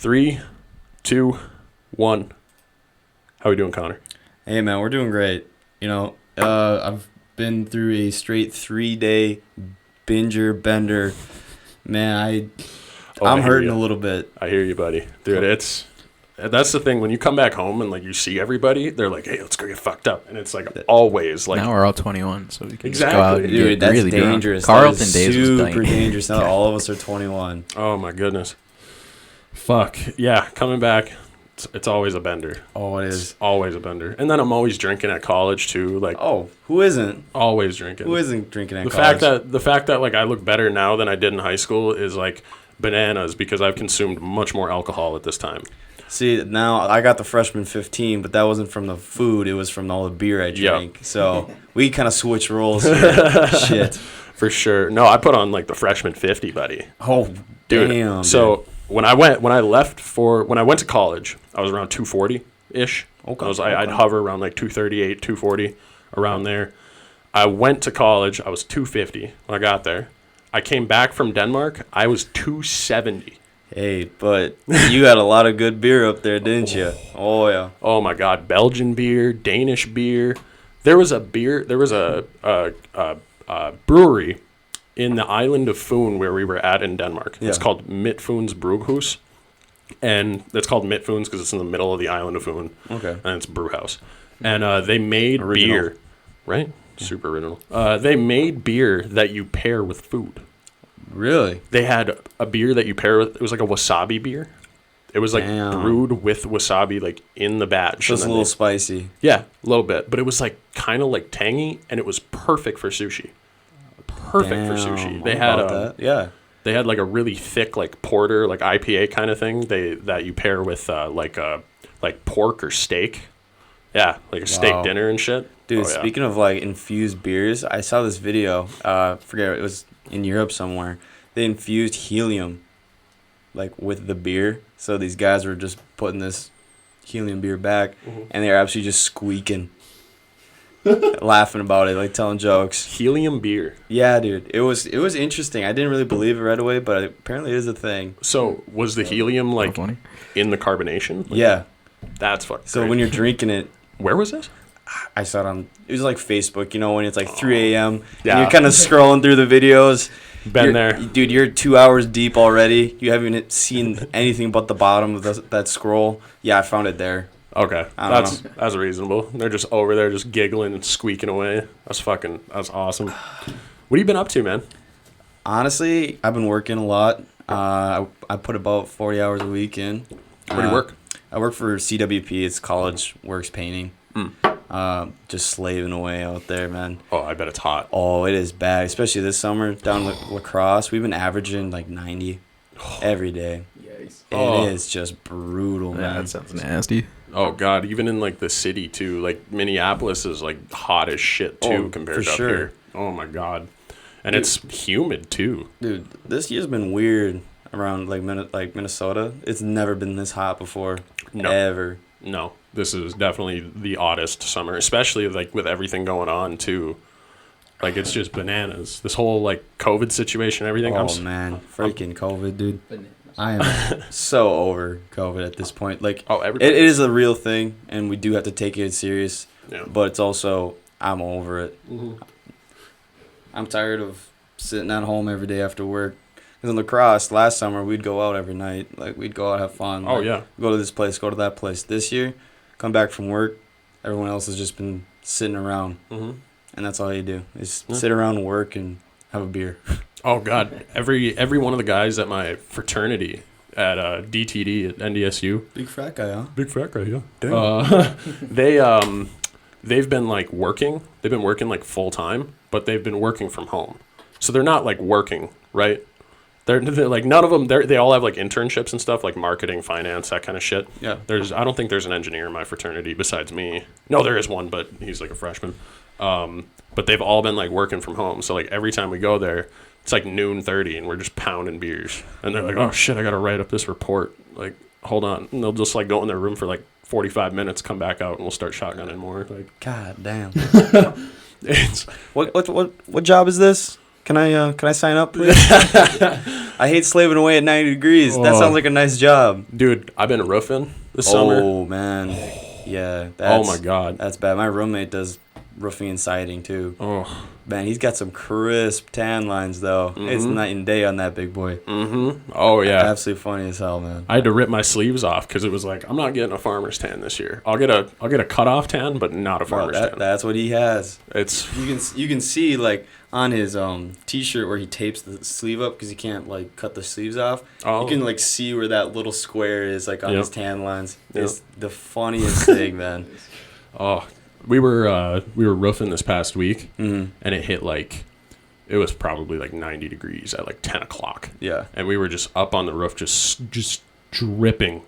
3, 2, 1. How we doing, Connor? Hey, man, we're doing great. I've been through a straight 3-day bender. Man, I'm hurting a little bit. I hear you, buddy. Dude, that's the thing. When you come back home and, like, you see everybody, they're like, hey, let's go get fucked up. And it's, like, always, like... Now we're all 21, so we can exactly. just go out and Dude, get that's really dangerous. drunk. Carlton that days is was super dangerous. Now all of us are 21. Oh, my goodness. Fuck. Yeah, coming back, it's always a bender. Oh, it is. It's always a bender. And then I'm always drinking at college, too. Like, oh, who isn't? Always drinking. Who isn't drinking at college? The fact that, like, I look better now than I did in high school is, like, bananas because I've consumed much more alcohol at this time. See, now I got the freshman 15, but that wasn't from the food. It was from all the beer I drank. Yep. So we kind of switch roles here. Shit. For sure. No, I put on, like, the freshman 50, buddy. Oh, dude. Damn. So when I went to college, I was around 240-ish. Okay. I'd hover around, like, 238, 240, around there. I went to college. I was 250 when I got there. I came back from Denmark. I was 270. Hey, but you got a lot of good beer up there, didn't you? Oh, yeah. Oh, my God. Belgian beer, Danish beer. There was a brewery in the island of Fyn where we were at in Denmark. Yeah. It's called Midtfyns Bryghus. And it's called Midtfyns because it's in the middle of the island of Fyn. Okay. And it's brew house. And they made original. Beer. Right? Super original. They made beer that you pair with food. Really? They had a beer that you pair with. It was like a wasabi beer. It was like brewed with wasabi, like in the batch. So it's a little spicy. Yeah, a little bit, but it was like kind of like tangy, and it was perfect for sushi. Perfect for sushi. They had They had like a really thick like porter, like IPA kind of thing. That you pair with like pork or steak. Yeah, like a steak dinner and shit. Dude, speaking of like infused beers, I saw this video. Forget it was in Europe somewhere. They infused helium, like with the beer. So these guys were just putting this helium beer back, and they were absolutely just squeaking, laughing about it, like telling jokes. Helium beer. Yeah, dude, it was interesting. I didn't really believe it right away, but apparently it is a thing. So was the helium like in the carbonation? Like, yeah, that's fucking. So crazy. When you're drinking it, where was this? I saw it it was like Facebook, when it's like 3 a.m. Yeah. And you're kind of scrolling through the videos. There. Dude, you're 2 hours deep already. You haven't even seen anything but the bottom of that scroll. Yeah, I found it there. Okay. That's reasonable. They're just over there just giggling and squeaking away. That's awesome. What have you been up to, man? Honestly, I've been working a lot. I put about 40 hours a week in. Where do you work? I work for CWP. It's College Works Painting. Just slaving away out there, man. Oh, I bet it's hot. Oh, it is bad, especially this summer down La Crosse. We've been averaging like 90 every day. Yikes. It is just brutal, man. That sounds nasty. Oh, God. Even in like the city, too. Like Minneapolis is like hot as shit, too, compared to up here. Oh, my God. And it's humid, too. Dude, this year's been weird around like Minnesota. It's never been this hot before. No. Ever. No. This is definitely the oddest summer, especially like with everything going on too. Like it's just bananas. This whole like COVID situation, everything. Oh man, freaking COVID, dude. I am so over COVID at this point. Like, it is a real thing, and we do have to take it serious. Yeah. But it's also I'm over it. Mm-hmm. I'm tired of sitting at home every day after work. Because in La Crosse, last summer, we'd go out every night. Like, we'd go out, have fun. Oh, yeah. Go to this place, go to that place. This year, come back from work, everyone else has just been sitting around. Mm-hmm. And that's all you do, is sit around and work and have a beer. Oh, God. Every one of the guys at my fraternity at DTD at NDSU. Big fat guy, huh? Big fat guy, yeah. Damn. They've been, like, working. They've been working, like, full-time, but they've been working from home. So they're not, like, working, right? They're like none of them. They all have like internships and stuff, like marketing, finance, that kind of shit. Yeah. I don't think there's an engineer in my fraternity besides me. No, there is one, but he's like a freshman. But they've all been like working from home. So like every time we go there, it's like 12:30 and we're just pounding beers. And they're like, oh shit, I gotta write up this report. Like, hold on. And they'll just like go in their room for like 45 minutes, come back out, and we'll start shotgunning more. Like, God damn. What job is this? Can I sign up, please? I I hate slaving away at 90 degrees. That sounds like a nice job. Dude, I've been roofing this summer. Oh, man. Yeah. Oh, my God. That's bad. My roommate does roofing and siding, too. Oh. Man, he's got some crisp tan lines, though. Mm-hmm. It's night and day on that big boy. Mm-hmm. Oh, yeah. Absolutely funny as hell, man. I had to rip my sleeves off because it was like, I'm not getting a farmer's tan this year. I'll get a cutoff tan, but not a farmer's tan. That's what he has. It's you can see like on his t-shirt where he tapes the sleeve up because he can't like cut the sleeves off. Oh. You can like see where that little square is like on his tan lines. It's the funniest thing, man. Oh. We were roofing this past week, and it hit it was probably like 90 degrees at like 10 o'clock. Yeah. And we were just up on the roof, just dripping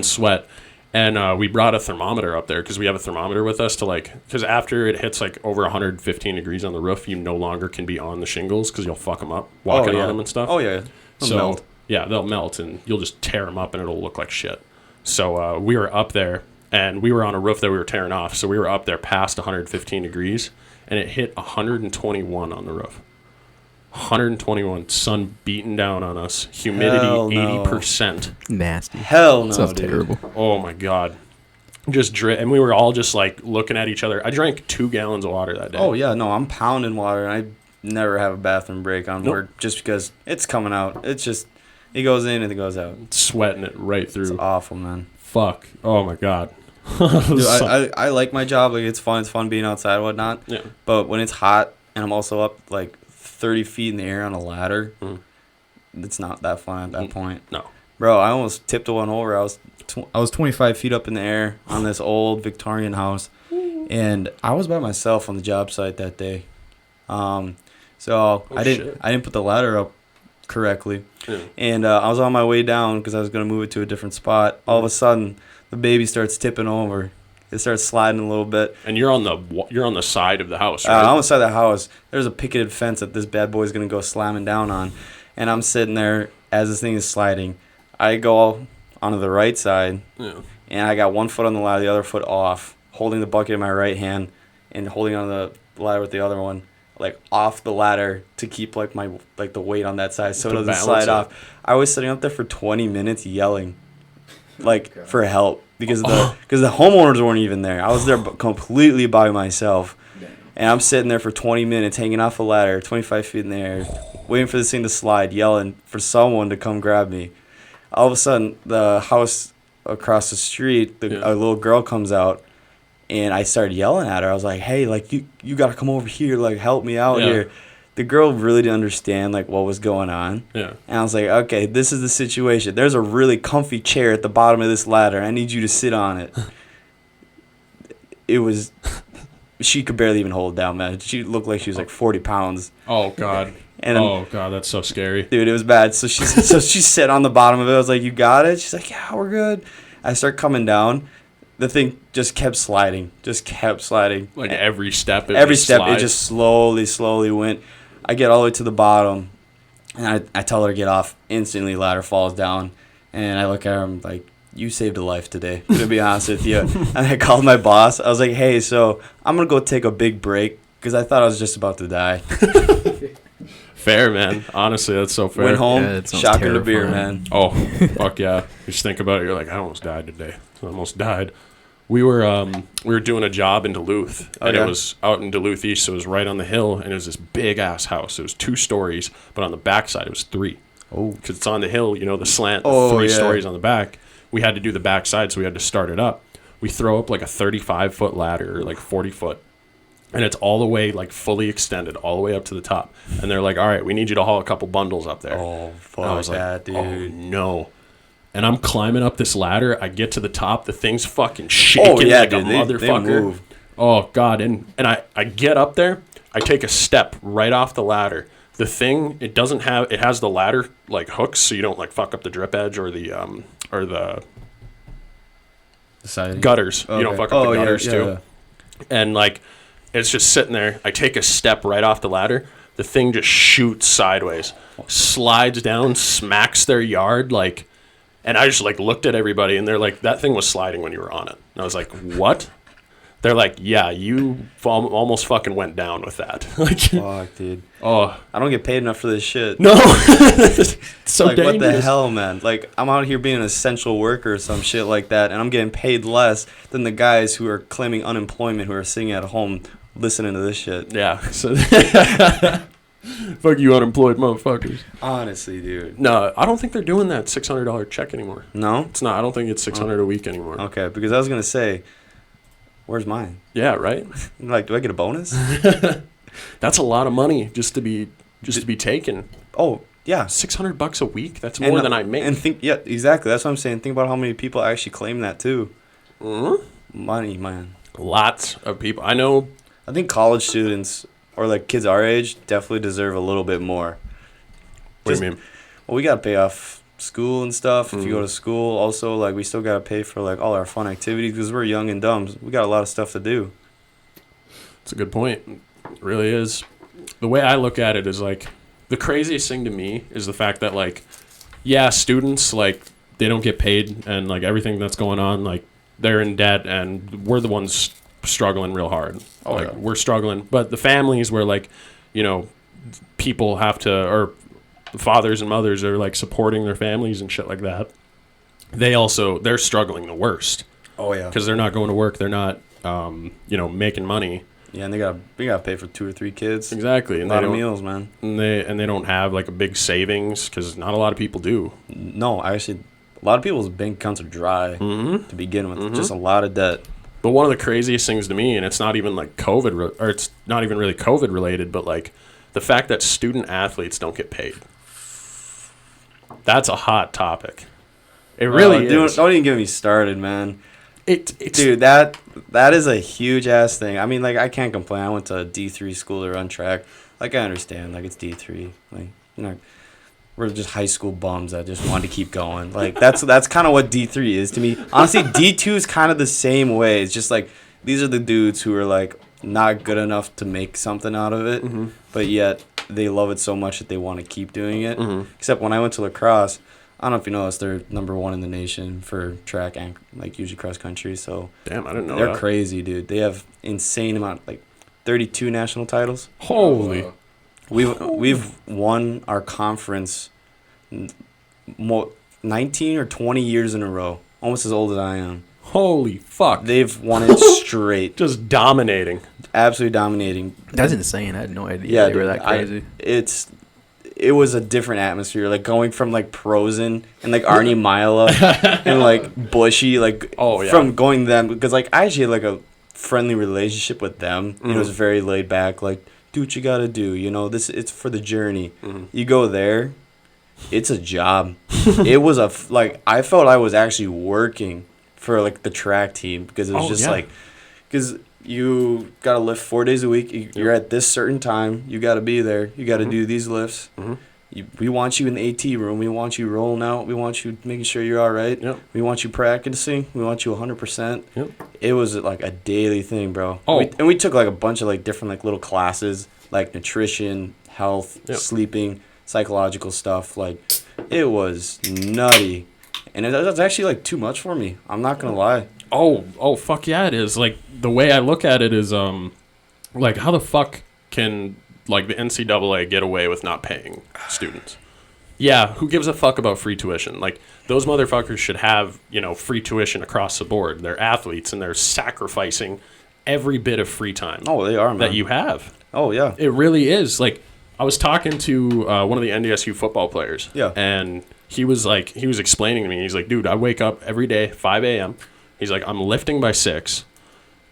sweat. And we brought a thermometer up there because we have a thermometer with us because after it hits like over 115 degrees on the roof, you no longer can be on the shingles because you'll fuck them up walking on them and stuff. Oh, yeah. They'll melt. Yeah, they'll melt and you'll just tear them up and it'll look like shit. So we were up there. And we were on a roof that we were tearing off. So we were up there past 115 degrees. And it hit 121 on the roof. 121. Sun beating down on us. Humidity, 80%. Nasty. Hell no, Sounds dude. terrible. Oh, my God. Just and we were all just, like, looking at each other. I drank 2 gallons of water that day. Oh, yeah. No, I'm pounding water. And I never have a bathroom break on work just because it's coming out. It's just, it goes in and it goes out. Sweating it right through. It's awful, man. Fuck. Oh, my God. Dude, I like my job. Like, it's fun being outside and whatnot. Yeah. But when it's hot and I'm also up like 30 feet in the air on a ladder, it's not that fun at that point. No. Bro, I almost tipped one over. I was 25 feet up in the air on this old Victorian house, and I was by myself on the job site that day. So I didn't put the ladder up correctly, and I was on my way down because I was gonna move it to a different spot. All of a sudden, the baby starts tipping over. It starts sliding a little bit. And you're on the side of the house, right? I'm on the side of the house. There's a picketed fence that this bad boy's going to go slamming down on. And I'm sitting there as this thing is sliding. I go onto the right side, and I got one foot on the ladder, the other foot off, holding the bucket in my right hand and holding on the ladder with the other one, like off the ladder to keep like my the weight on that side so it doesn't slide off. I was sitting up there for 20 minutes yelling. For help because the homeowners weren't even there. I was there completely by myself, and I'm sitting there for 20 minutes hanging off a ladder, 25 feet in the air, waiting for this thing to slide, yelling for someone to come grab me. All of a sudden, the house across the street, a little girl comes out, and I started yelling at her. I was like, "Hey, you gotta come over here, help me out here." The girl really didn't understand what was going on. Yeah. And I was like, okay, this is the situation. There's a really comfy chair at the bottom of this ladder. I need you to sit on it. She could barely even hold it down, man. She looked like she was 40 pounds. Oh, God. Oh, God, that's so scary. Dude, it was bad. So she sat on the bottom of it. I was like, you got it? She's like, yeah, we're good. I start coming down. The thing just kept sliding. Every step it just slowly went. I get all the way to the bottom, and I tell her to get off. Instantly, ladder falls down, and I look at her. I'm like, "You saved a life today." To be honest with you, and I called my boss. I was like, "Hey, so I'm gonna go take a big break because I thought I was just about to die." Fair, man. Honestly, that's so fair. Went home, shotgun to beer, man. Oh, fuck yeah! You just think about it. You're like, I almost died today. I almost died. We were doing a job in Duluth, and it was out in Duluth East, so it was right on the hill, and it was this big-ass house. It was 2 stories, but on the back side it was 3. Oh. Because it's on the hill, the slant, 3 stories on the back. We had to do the back side, so we had to start it up. We throw up a 35-foot ladder, or 40-foot, and it's all the way, fully extended, all the way up to the top. And they're like, all right, we need you to haul a couple bundles up there. Oh, fuck that, dude. Oh, no. And I'm climbing up this ladder. I get to the top. The thing's fucking shaking a motherfucker. They move. Oh, God. And I get up there. I take a step right off the ladder. The thing, it has the ladder, hooks, so you don't, fuck up the drip edge or the gutters. Okay. You don't fuck up the gutters, too. Yeah. And, it's just sitting there. I take a step right off the ladder. The thing just shoots sideways, slides down, smacks their yard, and I just looked at everybody, and they're like, that thing was sliding when you were on it. And I was like, what? They're like, yeah, you almost fucking went down with that. Like, fuck, dude. Oh, I don't get paid enough for this shit. No. So like, dangerous. what the hell, man? Like, I'm out here being an essential worker or some shit like that, and I'm getting paid less than the guys who are claiming unemployment who are sitting at home listening to this shit. Yeah. So fuck you, unemployed motherfuckers. Honestly, dude. No, I don't think they're doing that $600 check anymore. No? It's not. I don't think it's $600 a week anymore. Okay, because I was going to say, where's mine? Yeah, right? Like, do I get a bonus? That's a lot of money just to be taken. Oh, yeah. $600 a week? That's more than I make. And yeah, exactly. That's what I'm saying. Think about how many people actually claim that, too. Mm-hmm. Money, man. Lots of people. I know. I think college students or, like, kids our age definitely deserve a little bit more. What do you mean? Well, we got to pay off school and stuff. If you go to school, also, like, we still got to pay for, like, all our fun activities because we're young and dumb. We got a lot of stuff to do. That's a good point. It really is. The way I look at it is, like, the craziest thing to me is the fact that, like, yeah, students, like, they don't get paid and, like, everything that's going on, like, they're in debt and we're the ones struggling real hard. Oh, like, yeah. We're struggling. But the families where, like, you know, people have to, or fathers and mothers are, like, supporting their families and shit like that, they're struggling the worst. Oh, yeah. Because they're not going to work. They're not, making money. Yeah, and they got to pay for 2 or 3 kids. Exactly. And a lot of meals, man. And they don't have, like, a big savings because not a lot of people do. No, actually, a lot of people's bank accounts are dry to begin with. Mm-hmm. Just a lot of debt. But one of the craziest things to me, and it's not even, like, or it's not even really COVID related, but, like, the fact that student athletes don't get paid. That's a hot topic. It really is. Don't even get me started, man. It's Dude, that is a huge ass thing. I mean, like, I can't complain. I went to a D3 school to run track. Like, I understand. Like, it's D3. Like, you know, we're just high school bums that just wanted to keep going. Like, that's kind of what D3 is to me. Honestly, D2 is kind of the same way. It's just like these are the dudes who are like not good enough to make something out of it, but yet they love it so much that they want to keep doing it. Except when I went to lacrosse, I don't know if you know this, they're number 1 in the nation for track and, like, usually cross country. So damn, I didn't know they're that. crazy, dude. They have insane amount, like 32 national titles. Holy. We've won our conference 19 or 20 years in a row, almost as old as I am. Holy fuck. They've won it straight. Just dominating. Absolutely dominating. That's insane. I had no idea they were that crazy. It was a different atmosphere, like going from like Prosen and like Arnie Mila and like Bushy, like from going them, because like I actually had like a friendly relationship with them. It was very laid back, like, do what you gotta do, you know, it's for the journey. You go there, it's a job. It was I felt I was actually working for like the track team, because it was because you got to lift 4 days a week. You're at this certain time. You got to be there. You got to do these lifts. We want you in the AT room. We want you rolling out. We want you making sure you're all right. Yep. We want you practicing. We want you 100%. Yep. It was like a daily thing, bro. Oh. We took like a bunch of like different like little classes, like nutrition, health, sleeping, psychological stuff. Like, it was nutty. And that's actually like too much for me. I'm not going to lie. Oh, fuck yeah, it is. Like, the way I look at it is, like, how the fuck can, like, the NCAA get away with not paying students? Yeah, who gives a fuck about free tuition? Like, those motherfuckers should have, you know, free tuition across the board. They're athletes, and they're sacrificing every bit of free time. Oh, they are, man. That you have. Oh, yeah. It really is. Like, I was talking to one of the NDSU football players. Yeah. And he was explaining to me, he's like, dude, I wake up every day, 5 a.m., he's like, I'm lifting by 6.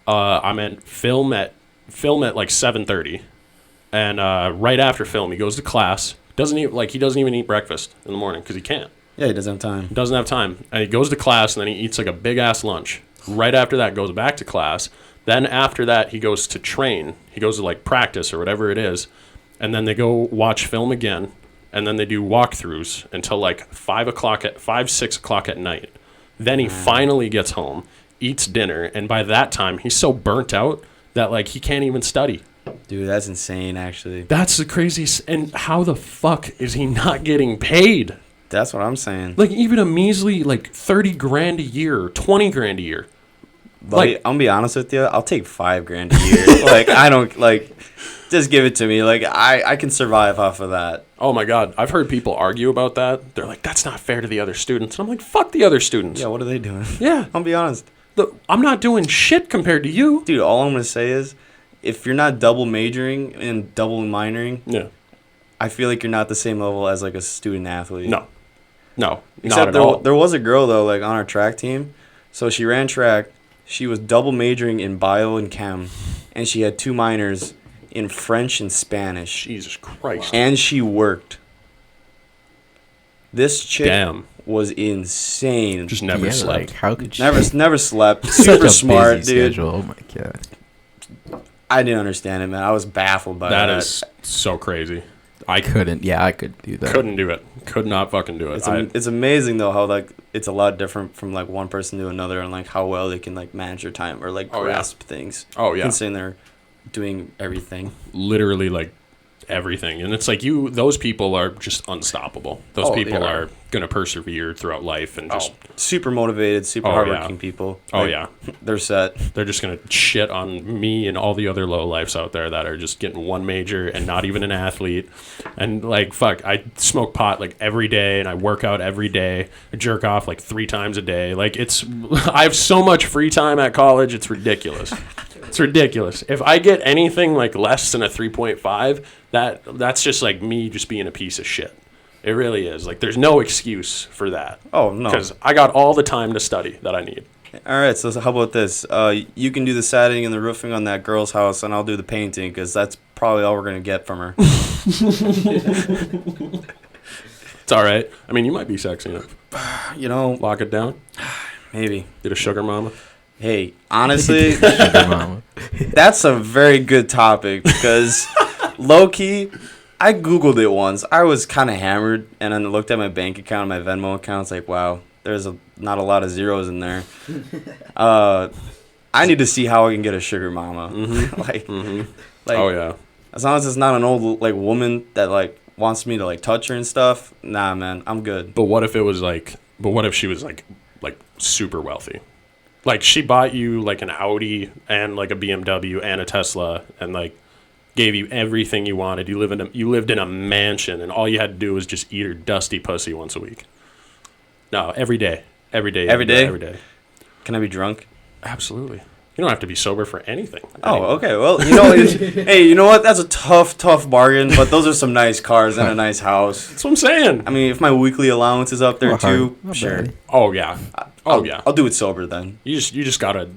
I'm at film at like 7:30, and right after film, he goes to class. He doesn't even eat breakfast in the morning because he can't. Yeah, he doesn't have time. He doesn't have time, and he goes to class, and then he eats like a big ass lunch. Right after that, goes back to class. Then after that, he goes to train. He goes to like practice or whatever it is, and then they go watch film again, and then they do walkthroughs until like 6 o'clock at night. Then he finally gets home, eats dinner, and by that time, he's so burnt out that, like, he can't even study. Dude, that's insane, actually. That's the craziest. And how the fuck is he not getting paid? That's what I'm saying. Like, even a measly, like, 30 grand a year, 20 grand a year. Like, I'm gonna be honest with you. I'll take $5,000 a year. Like, I don't like. Just give it to me. Like, I can survive off of that. Oh my God, I've heard people argue about that. They're like, that's not fair to the other students. And I'm like, fuck the other students. Yeah, what are they doing? Yeah, I'll be honest. I'm not doing shit compared to you, dude. All I'm gonna say is, if you're not double majoring and double minoring, yeah, I feel like you're not the same level as like a student athlete. No, except there was a girl though, like on our track team. So she ran track. She was double majoring in bio and chem, and she had 2 minors in French and Spanish. Jesus Christ! And she worked. This chick was insane. Just never slept. Like, how could she? Never slept. Super smart, dude. Schedule. Oh my God. I didn't understand it, man. I was baffled by that. That is so crazy. I couldn't. Yeah, I could do that. Couldn't do it. Could not fucking do it. It's amazing though how like it's a lot different from like one person to another, and like how well they can like manage their time or like grasp things. Oh yeah. Considering they're doing everything. Literally like everything, and it's like those people are just unstoppable. Those people are gonna persevere throughout life and just super motivated, super hardworking people. Like, they're set. They're just gonna shit on me and all the other lowlifes out there that are just getting 1 major and not even an athlete. And like fuck, I smoke pot like every day, and I work out every day. I jerk off like 3 times a day. Like I have so much free time at college. It's ridiculous. It's ridiculous. If I get anything like less than a 3.5, that's just like me just being a piece of shit. It really is. Like, there's no excuse for that. Oh, no. Because I got all the time to study that I need. All right, so how about this? You can do the siding and the roofing on that girl's house, and I'll do the painting, because that's probably all we're going to get from her. It's all right. I mean, you might be sexy enough. You know. Lock it down. Maybe. Get a sugar mama. Hey, honestly, that's a very good topic, because low-key, I Googled it once. I was kind of hammered, and then looked at my bank account, my Venmo account. It's like, wow, there's not a lot of zeros in there. I need to see how I can get a sugar mama. Mm-hmm. Like, oh, yeah. As long as it's not an old like woman that like wants me to like touch her and stuff, nah, man, I'm good. But what if it was like? But what if she was like super wealthy? Like, she bought you like an Audi and like a BMW and a Tesla, and like gave you everything you wanted. You lived in a mansion, and all you had to do was just eat her dusty pussy once a week. No, every day. Every day. Can I be drunk? Absolutely. You don't have to be sober for anything. Oh, okay. Well, hey, you know what? That's a tough bargain, but those are some nice cars and a nice house. That's what I'm saying. I mean, if my weekly allowance is up there too, sure. Oh yeah. I'll do it sober then. You just gotta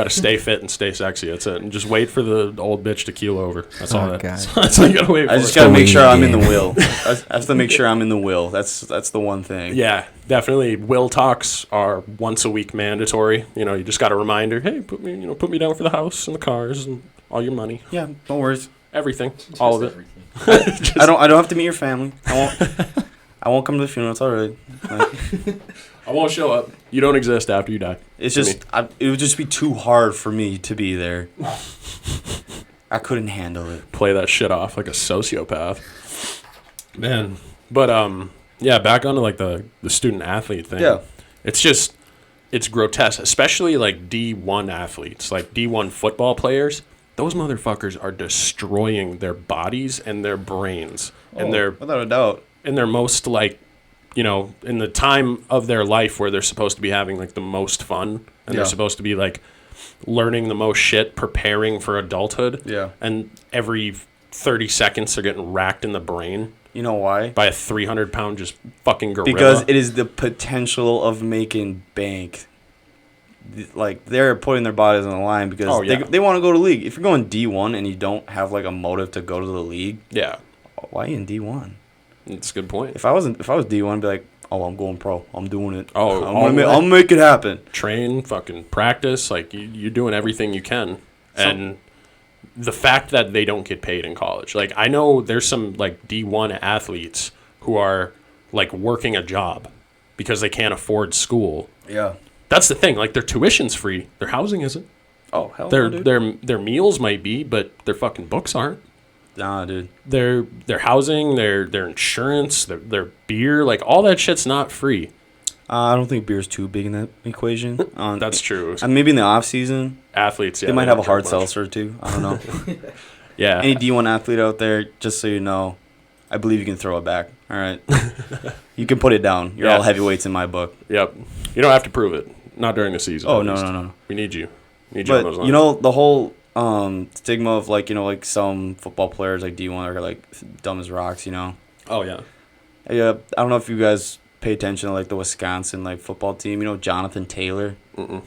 stay fit and stay sexy. That's it. And just wait for the old bitch to keel over. That's all. That's all you gotta wait for. I just gotta make sure I'm in the will. I have to make sure I'm in the will. That's the one thing. Yeah, definitely. Will talks are once a week mandatory. You just gotta remind her, hey, put me down for the house and the cars and all your money. Yeah, no worries. Everything, all of it. I don't have to meet your family. I won't come to the funeral. It's all right. I won't show up. You don't exist after you die. It's just, it would just be too hard for me to be there. I couldn't handle it. Play that shit off like a sociopath. Man. But, yeah, back onto like the student athlete thing. Yeah. It's grotesque, especially like D1 athletes, like D1 football players. Those motherfuckers are destroying their bodies and their brains. And without a doubt. In their most like, in the time of their life where they're supposed to be having like the most fun, and they're supposed to be like learning the most shit, preparing for adulthood. Yeah. And every 30 seconds they're getting racked in the brain. You know why? By a 300-pound just fucking gorilla. Because it is the potential of making bank. Like, they're putting their bodies on the line because they want to go to the league. If you're going D1 and you don't have like a motive to go to the league, why are you in D1? That's a good point. If I was D1, I'd be like, oh, I'm going pro. I'm doing it. Oh, I'll make it happen. Train, fucking practice. Like, you're doing everything you can. And the fact that they don't get paid in college. Like, I know there's some, like, D1 athletes who are, like, working a job because they can't afford school. Yeah. That's the thing. Like, their tuition's free. Their housing isn't. Oh, hell no, dude. Their meals might be, but their fucking books aren't. Nah, dude. Their housing, their insurance, their beer, like all that shit's not free. I don't think beer's too big in that equation. That's true. Maybe in the off season, athletes, they might have a hard seltzer too. I don't know. Yeah. Any D1 athlete out there, just so you know, I believe you can throw it back. All right. You can put it down. You're all heavyweights in my book. Yep. You don't have to prove it. Not during the season. Oh, no. We need you. But, the whole stigma of, like some football players, like D1, are, like, dumb as rocks, Oh, yeah. Yeah. I don't know if you guys pay attention to, like, the Wisconsin, like, football team. Jonathan Taylor? Mm-mm.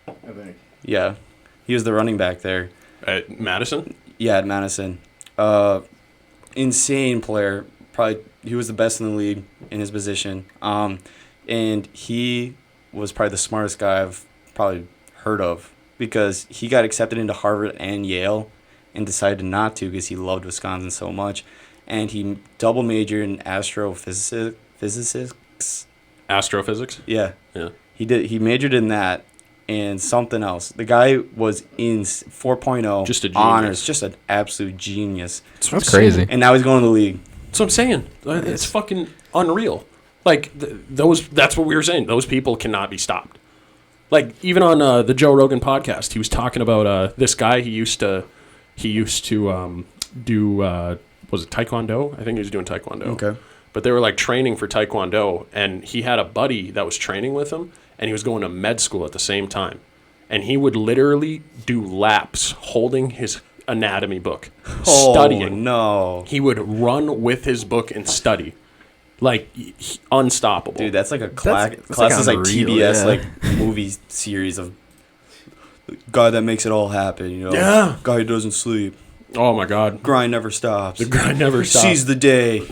I think. Yeah. He was the running back there. At Madison? Yeah, at Madison. Insane player. Probably he was the best in the league in his position. And he was probably the smartest guy I've probably heard of because he got accepted into Harvard and Yale and decided not to because he loved Wisconsin so much. And he double majored in astrophysics. Astrophysics? Yeah. Yeah. He majored in that and something else. The guy was in 4.0. Just a genius. Honors. Just an absolute genius. That's crazy. And now he's going to the league. That's what I'm saying. It's fucking unreal. Like, that's what we were saying. Those people cannot be stopped. Like, even on the Joe Rogan podcast, he was talking about this guy he used to do, was it Taekwondo? I think he was doing Taekwondo. Okay. But they were, like, training for Taekwondo, and he had a buddy that was training with him, and he was going to med school at the same time. And he would literally do laps holding his anatomy book, studying. Oh, no. He would run with his book and study. Like, unstoppable. Dude, that's like a That's class like unreal, TBS, yeah. like movie series of the guy that makes it all happen, Yeah. Guy who doesn't sleep. Oh, my God. Grind never stops. The grind never stops. Seize the day.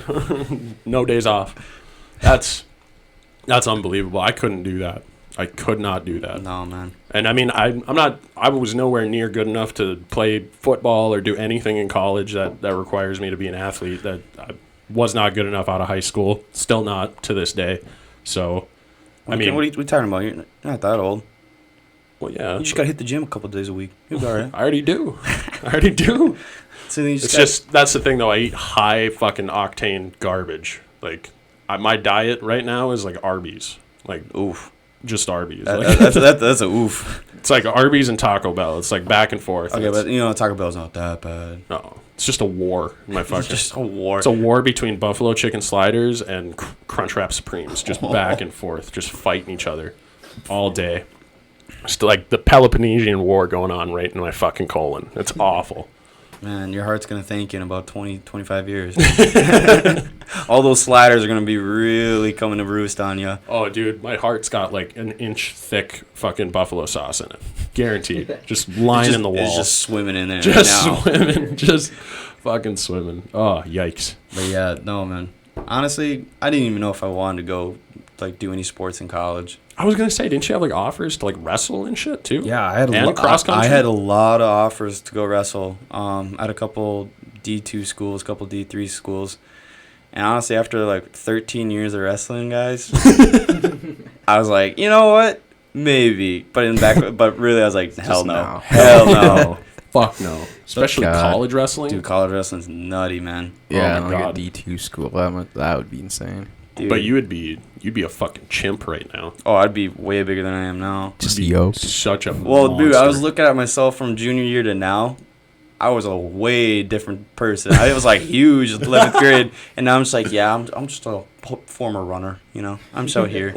No days off. That's unbelievable. I couldn't do that. I could not do that. No, man. And I mean, I was nowhere near good enough to play football or do anything in college that requires me to be an athlete. That I was not good enough out of high school. Still not to this day. So, What are you talking about? You're not that old. Well, yeah. You just got to hit the gym a couple days a week. You'll be all right. I already do. So That's the thing, though. I eat high fucking octane garbage. Like, my diet right now is like Arby's. Like, oof. Just Arby's. That's a oof. It's like Arby's and Taco Bell. It's like back and forth. Okay, but Taco Bell's not that bad. No, it's just a war. It's just a war. It's a war between Buffalo Chicken Sliders and Crunchwrap Supremes, just back and forth, just fighting each other all day. It's like the Peloponnesian War going on right in my fucking colon. It's awful. Man, your heart's going to thank you in about 20, 25 years. All those sliders are going to be really coming to roost on you. Oh, dude, my heart's got like an inch thick fucking buffalo sauce in it. Guaranteed. Just lying in the wall. It's just swimming in there just now. Swimming. Just fucking swimming. Oh, yikes. But yeah, no, man. Honestly, I didn't even know if I wanted to go like do any sports in college. I was gonna say, didn't you have like offers to like wrestle and shit too? Yeah, I had cross country. I had a lot of offers to go wrestle. I had a couple D2 schools, couple D3 schools, and honestly, after like 13 years of wrestling, guys, I was like, you know what, maybe. But really, I was like, hell no, hell no. Fuck no. Especially college wrestling. Dude, college wrestling's nutty, man. Yeah, oh my like God. a D2 school. That would be insane. Dude. But you'd be a fucking chimp right now. Oh, I'd be way bigger than I am now. Just yoked. Such a Well, monster. dude, I was looking at myself from junior year to now. I was a way different person. I was like huge 11th grade, and now I'm just like, yeah, I'm just a former runner, I'm just out here.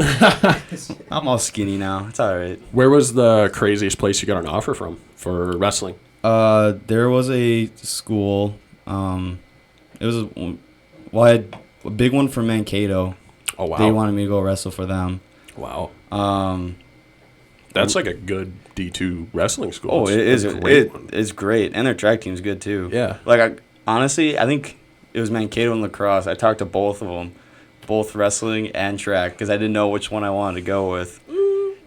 I'm all skinny now. It's all right. Where was the craziest place you got an offer from for wrestling? There was a school. It was I had a big one for Mankato. Oh wow! They wanted me to go wrestle for them. Wow. That's like a good D2 wrestling school. Oh, it is. One. It's great, and their track team's good too. Yeah. Like honestly, I think it was Mankato and lacrosse. I talked to both of them, both wrestling and track, because I didn't know which one I wanted to go with.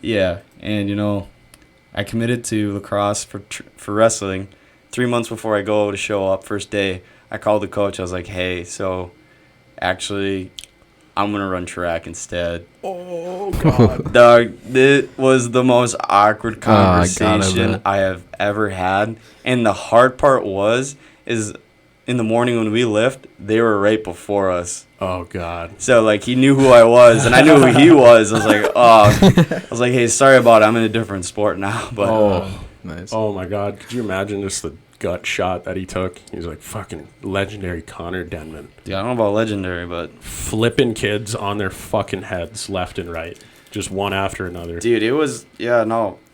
Yeah, and I committed to lacrosse for wrestling. 3 months before I go to show up, first day, I called the coach. I was like, hey, so actually, I'm going to run track instead. Oh, God. Dog, it was the most awkward conversation I have ever had. And the hard part is in the morning when we lift, they were right before us. Oh God. So like he knew who I was and I knew who he was. I was like, hey, sorry about it. I'm in a different sport now. But nice. Oh my God. Could you imagine just the gut shot that he took? He's like fucking legendary Connor Denman. Yeah, I don't know about legendary, but flipping kids on their fucking heads left and right, just one after another. Dude, it was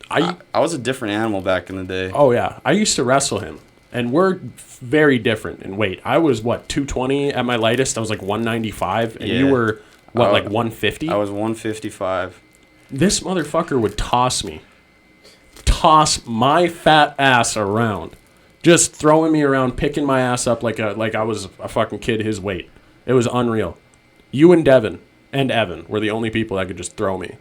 I was a different animal back in the day. Oh yeah, I used to wrestle him, and we're very different in weight. I was 220 at my lightest. I was like 195, and you were like 150. I was 155. This motherfucker would toss my fat ass around, just throwing me around, picking my ass up like I was a fucking kid his weight. It was unreal. You and Devin and Evan were the only people that could just throw me.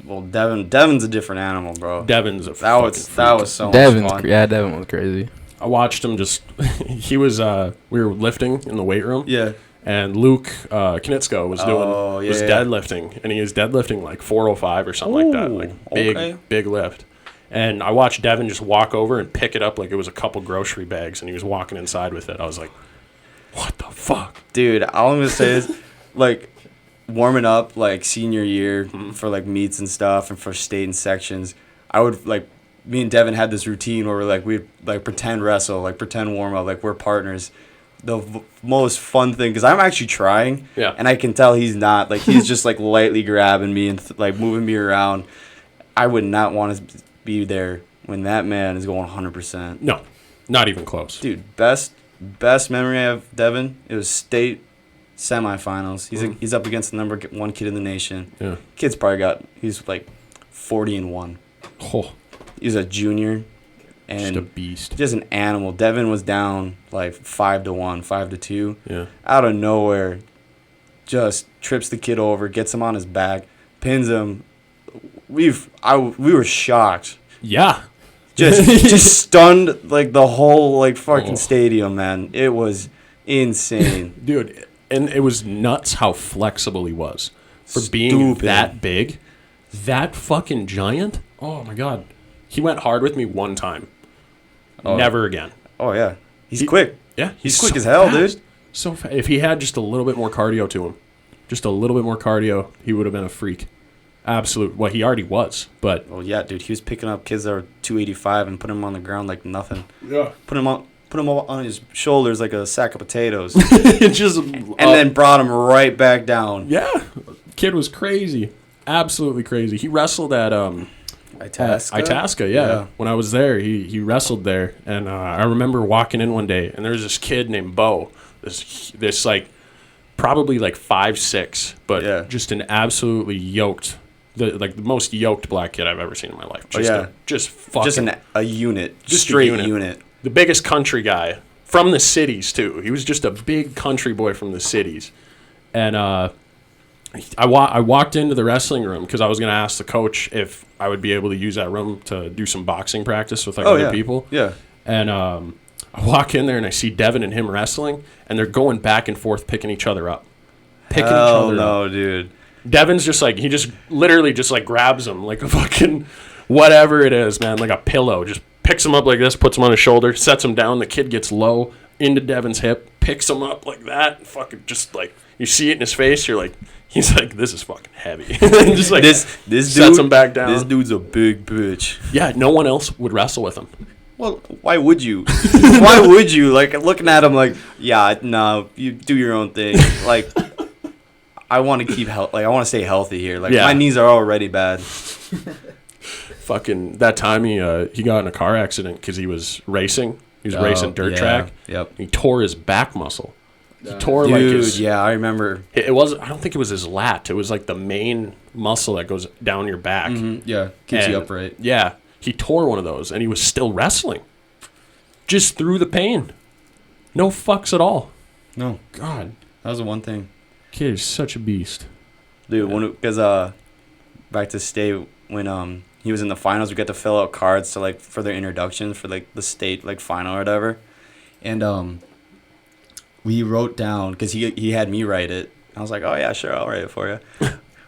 Well, Devin's a different animal, bro. Devin's a that was so much fun. Yeah, Devin was crazy. I watched him just. He was. We were lifting in the weight room. Yeah. And Luke Knitsko was deadlifting, and he was deadlifting like 405 or something like that, like big lift. And I watched Devin just walk over and pick it up like it was a couple grocery bags, and he was walking inside with it. I was like, "What the fuck, dude?" All I'm gonna say is, like, warming up like senior year for like meets and stuff, and for state and sections. I would like. Me and Devin had this routine where we'd like pretend wrestle, like pretend warm up, like we're partners. The most fun thing, because I'm actually trying, and I can tell he's not. Like he's just like lightly grabbing me and like moving me around. I would not want to be there when that man is going 100%. No, not even close, dude. Best memory I have, Devin. It was state semifinals. He's up against the number one kid in the nation. Yeah, kid's probably he's like 40-1. Oh. He was a junior, and just a beast. Just an animal. Devin was down like 5-1, 5-2. Yeah. Out of nowhere, just trips the kid over, gets him on his back, pins him. We were shocked. Yeah. Just stunned like the whole like fucking stadium, man. It was insane, dude. And it was nuts how flexible he was for being that big, that fucking giant. Oh my God. He went hard with me one time. Never again. Oh, yeah. He's quick. Yeah. He's quick as hell, dude. So fast. If he had just a little bit more cardio to him, he would have been a freak. Absolute. Well, he already was, but... Oh, yeah, dude. He was picking up kids that were 285 and putting them on the ground like nothing. Yeah. Put him on his shoulders like a sack of potatoes. And then brought him right back down. Yeah. Kid was crazy. Absolutely crazy. He wrestled at... Itasca, yeah. When I was there, he wrestled there, and I remember walking in one day, and there was this kid named Bo, this like probably like 5'6", but just an absolutely yoked, the most yoked black kid I've ever seen in my life. Just a unit, just straight unit. The biggest country guy from the cities too. He was just a big country boy from the cities, and I walked into the wrestling room because I was going to ask the coach if I would be able to use that room to do some boxing practice with other people. Yeah. And I walk in there and I see Devin and him wrestling, and they're going back and forth picking each other up. Dude. Devin's just like, he just literally just like grabs him like a fucking whatever it is, man, like a pillow. Just picks him up like this, puts him on his shoulder, sets him down. The kid gets low into Devin's hip, picks him up like that. Fucking just like, you see it in his face. You're like, he's like, this is fucking heavy. Just like this sets him back down. This dude's a big bitch. Yeah, no one else would wrestle with him. Well, why would you? Why would you? Like, looking at him like, yeah, no, you do your own thing. Like, I want to I want to stay healthy here. Like, my knees are already bad. Fucking that time he got in a car accident because he was racing. He was racing dirt track. Yep. He tore his back muscle. He tore like his... Yeah, I remember. It was. I don't think it was his lat. It was like the main muscle that goes down your back. Mm-hmm. Yeah, keeps you upright. Yeah, he tore one of those, and he was still wrestling. Just through the pain. No fucks at all. No. God. That was the one thing. Kid is such a beast. Dude, because back to state, when he was in the finals, we got to fill out cards to like for their introduction for like the state like final or whatever. And we wrote down, because he had me write it. I was like, oh yeah, sure, I'll write it for you.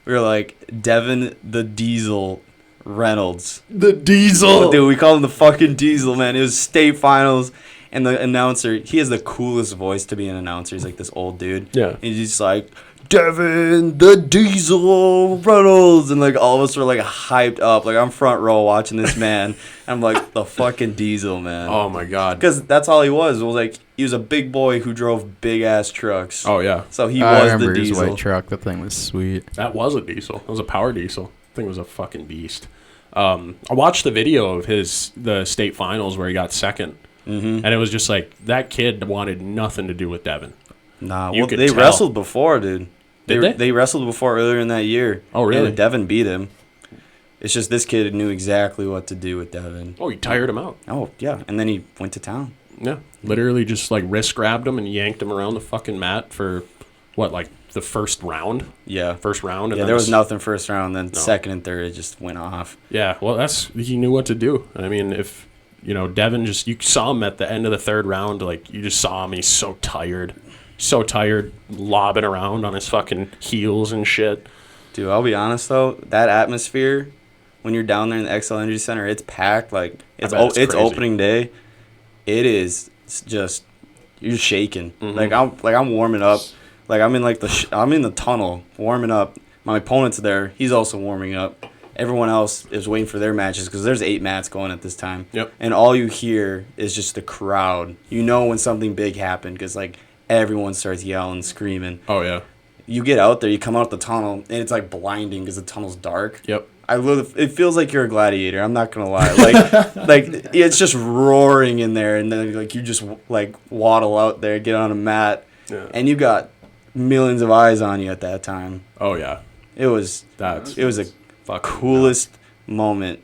We were like, Devin the Diesel Reynolds. The Diesel. Dude, we called him the fucking Diesel, man. It was state finals, And the announcer, he has the coolest voice to be an announcer. He's like this old dude. Yeah. And he's just like, Devin, the Diesel Reynolds. And like all of us were like hyped up. Like I'm front row watching this man. I'm like, the fucking Diesel, man. Oh my God. Because that's all he was. It was like, he was a big boy who drove big ass trucks. Oh yeah. So he I was remember the his Diesel. white truck. That thing was sweet. That was a diesel. It was a power diesel. I think it was a fucking beast. I watched the video of the state finals where he got second. Mm-hmm. And it was just like, that kid wanted nothing to do with Devin. Nah, You well, could they tell. wrestled before, dude. Did they? They wrestled before earlier in that year. Oh, really? And Devin beat him. It's just this kid knew exactly what to do with Devin. Oh, he tired him out. Oh, yeah. And then he went to town. Yeah. Literally just like wrist grabbed him and yanked him around the fucking mat for what, like the first round? Yeah. First round. And Yeah, then there was nothing first round. Then No. second and third, it just went off. Yeah, well, he knew what to do. I mean, if, Devin you saw him at the end of the third round, like, you just saw him, he's so tired, lobbing around on his fucking heels and shit. Dude, I'll be honest, though, that atmosphere, when you're down there in the XL Energy Center, it's packed. Like, it's crazy. opening day. It is just, you're shaking. Mm-hmm. I'm warming up. Like, I'm in, like, I'm in the tunnel warming up. My opponent's there. He's also warming up. Everyone else is waiting for their matches because there's 8 mats going at this time. Yep. And all you hear is just the crowd. You know when something big happened because, like, everyone starts yelling, screaming. Oh, yeah. You get out there, you come out the tunnel, and it's, like, blinding because the tunnel's dark. Yep. It feels like you're a gladiator. I'm not going to lie. Like, it's just roaring in there, and then, like, you just, like, waddle out there, get on a mat, and you got millions of eyes on you at that time. Oh, yeah. It was a coolest moment.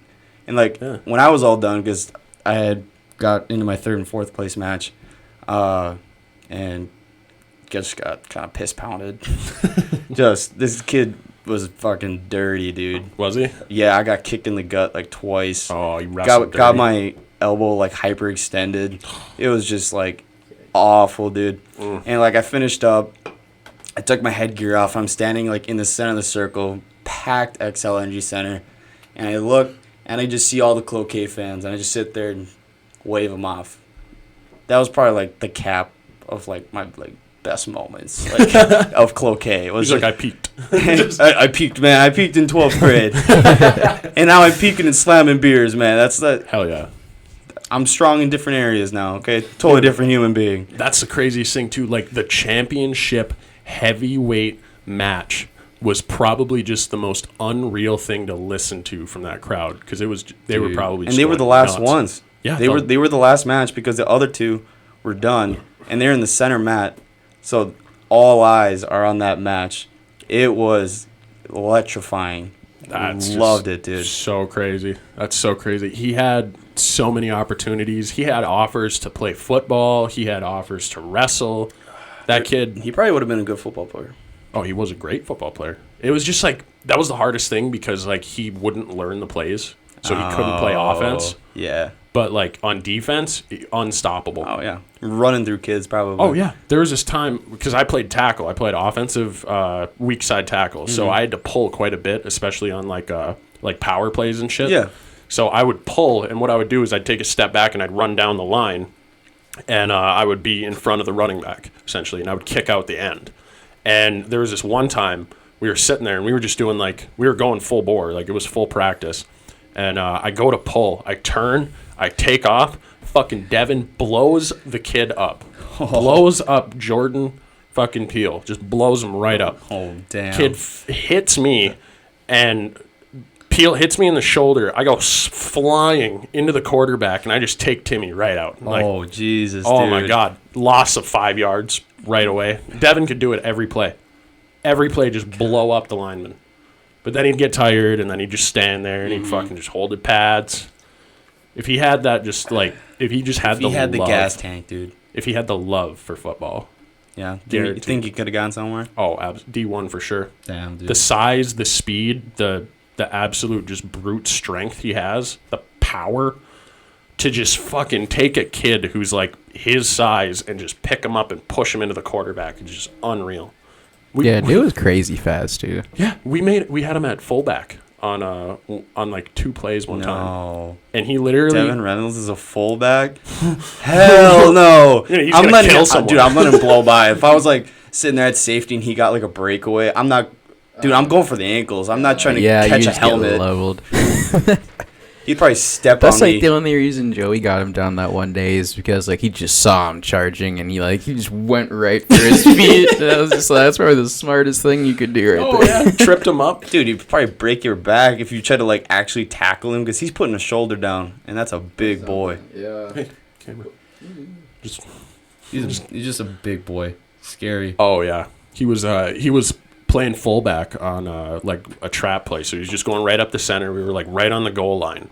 And, like, when I was all done, because I had got into my 3rd and 4th place match, and just got kind of piss pounded. Just, this kid was fucking dirty, dude. Was he? Yeah, I got kicked in the gut, like, twice. Oh, you wrestled got my elbow, like, hyperextended. It was just, like, awful, dude. And, like, I finished up. I took my headgear off. I'm standing, like, in the center of the circle, packed XL Energy Center. And I look, and I just see all the Cloquet fans. And I just sit there and wave them off. That was probably, like, the cap of, like, my, like, best moments, like, of Cloquet. It was He's like, I peaked. I peaked, man. I peaked in 12th grade. And now I'm peaking and slamming beers, man. Hell yeah. I'm strong in different areas now, okay? Totally different human being. That's the craziest thing, too. Like, the championship heavyweight match was probably just the most unreal thing to listen to from that crowd because they were probably and they were the last nuts. ones. Yeah, they were the last match because the other two were done, and they're in the center mat, so all eyes are on that match. It was electrifying. Loved it, dude. So crazy. That's so crazy. He had so many opportunities. He had offers to play football. He had offers to wrestle. That kid. He probably would have been a good football player. Oh, he was a great football player. It was just like, that was the hardest thing because, like, he wouldn't learn the plays, so he couldn't play offense. Yeah. But, like, on defense, unstoppable. Oh, yeah. Running through kids, probably. Oh, yeah. There was this time, because I played tackle. I played offensive weak side tackle. So I had to pull quite a bit, especially on, like power plays and shit. Yeah. So I would pull, and what I would do is I'd take a step back and I'd run down the line, and I would be in front of the running back, essentially, and I would kick out the end. And there was this one time we were sitting there, and we were just doing, like, we were going full bore. Like, it was full practice. And I go to pull. I turn. I take off. Fucking Devin blows the kid up. Blows up Jordan fucking Peele. Just blows him right up. Oh, damn. Kid hits me, and Peele hits me in the shoulder. I go flying into the quarterback, and I just take Timmy right out. Like, oh, Jesus, oh, dude. my God. Loss of 5 yards right away. Devin could do it every play. Every play, just blow up the lineman. But then he'd get tired, and then he'd just stand there, and he'd fucking just hold the pads. If he had that, if he just had the love. If he had the gas tank, dude. If he had the love for football. Yeah. You think he could have gone somewhere? Oh, D1 for sure. Damn, dude. The size, the speed, the absolute just brute strength he has, the power to just fucking take a kid who's like his size and just pick him up and push him into the quarterback is just unreal. It was crazy fast, too. Yeah, we had him at fullback on like 2 plays one time. And he literally Devin Reynolds is a fullback? Hell no. I'm letting him blow by. If I was like sitting there at safety and he got like a breakaway, I'm going for the ankles. I'm not trying to catch a helmet. Leveled. He'd probably step on me. That's like the only reason Joey got him down that one day is because like he just saw him charging and he just went right for his feet. And I was just like, that's probably the smartest thing you could do right there. Yeah, tripped him up. Dude, you'd probably break your back if you try to like actually tackle him because he's putting a shoulder down and that's a big boy. Yeah. Hey, camera. He's just a big boy. Scary. Oh yeah, he was playing fullback on like a trap play, so he's just going right up the center. We were like right on the goal line,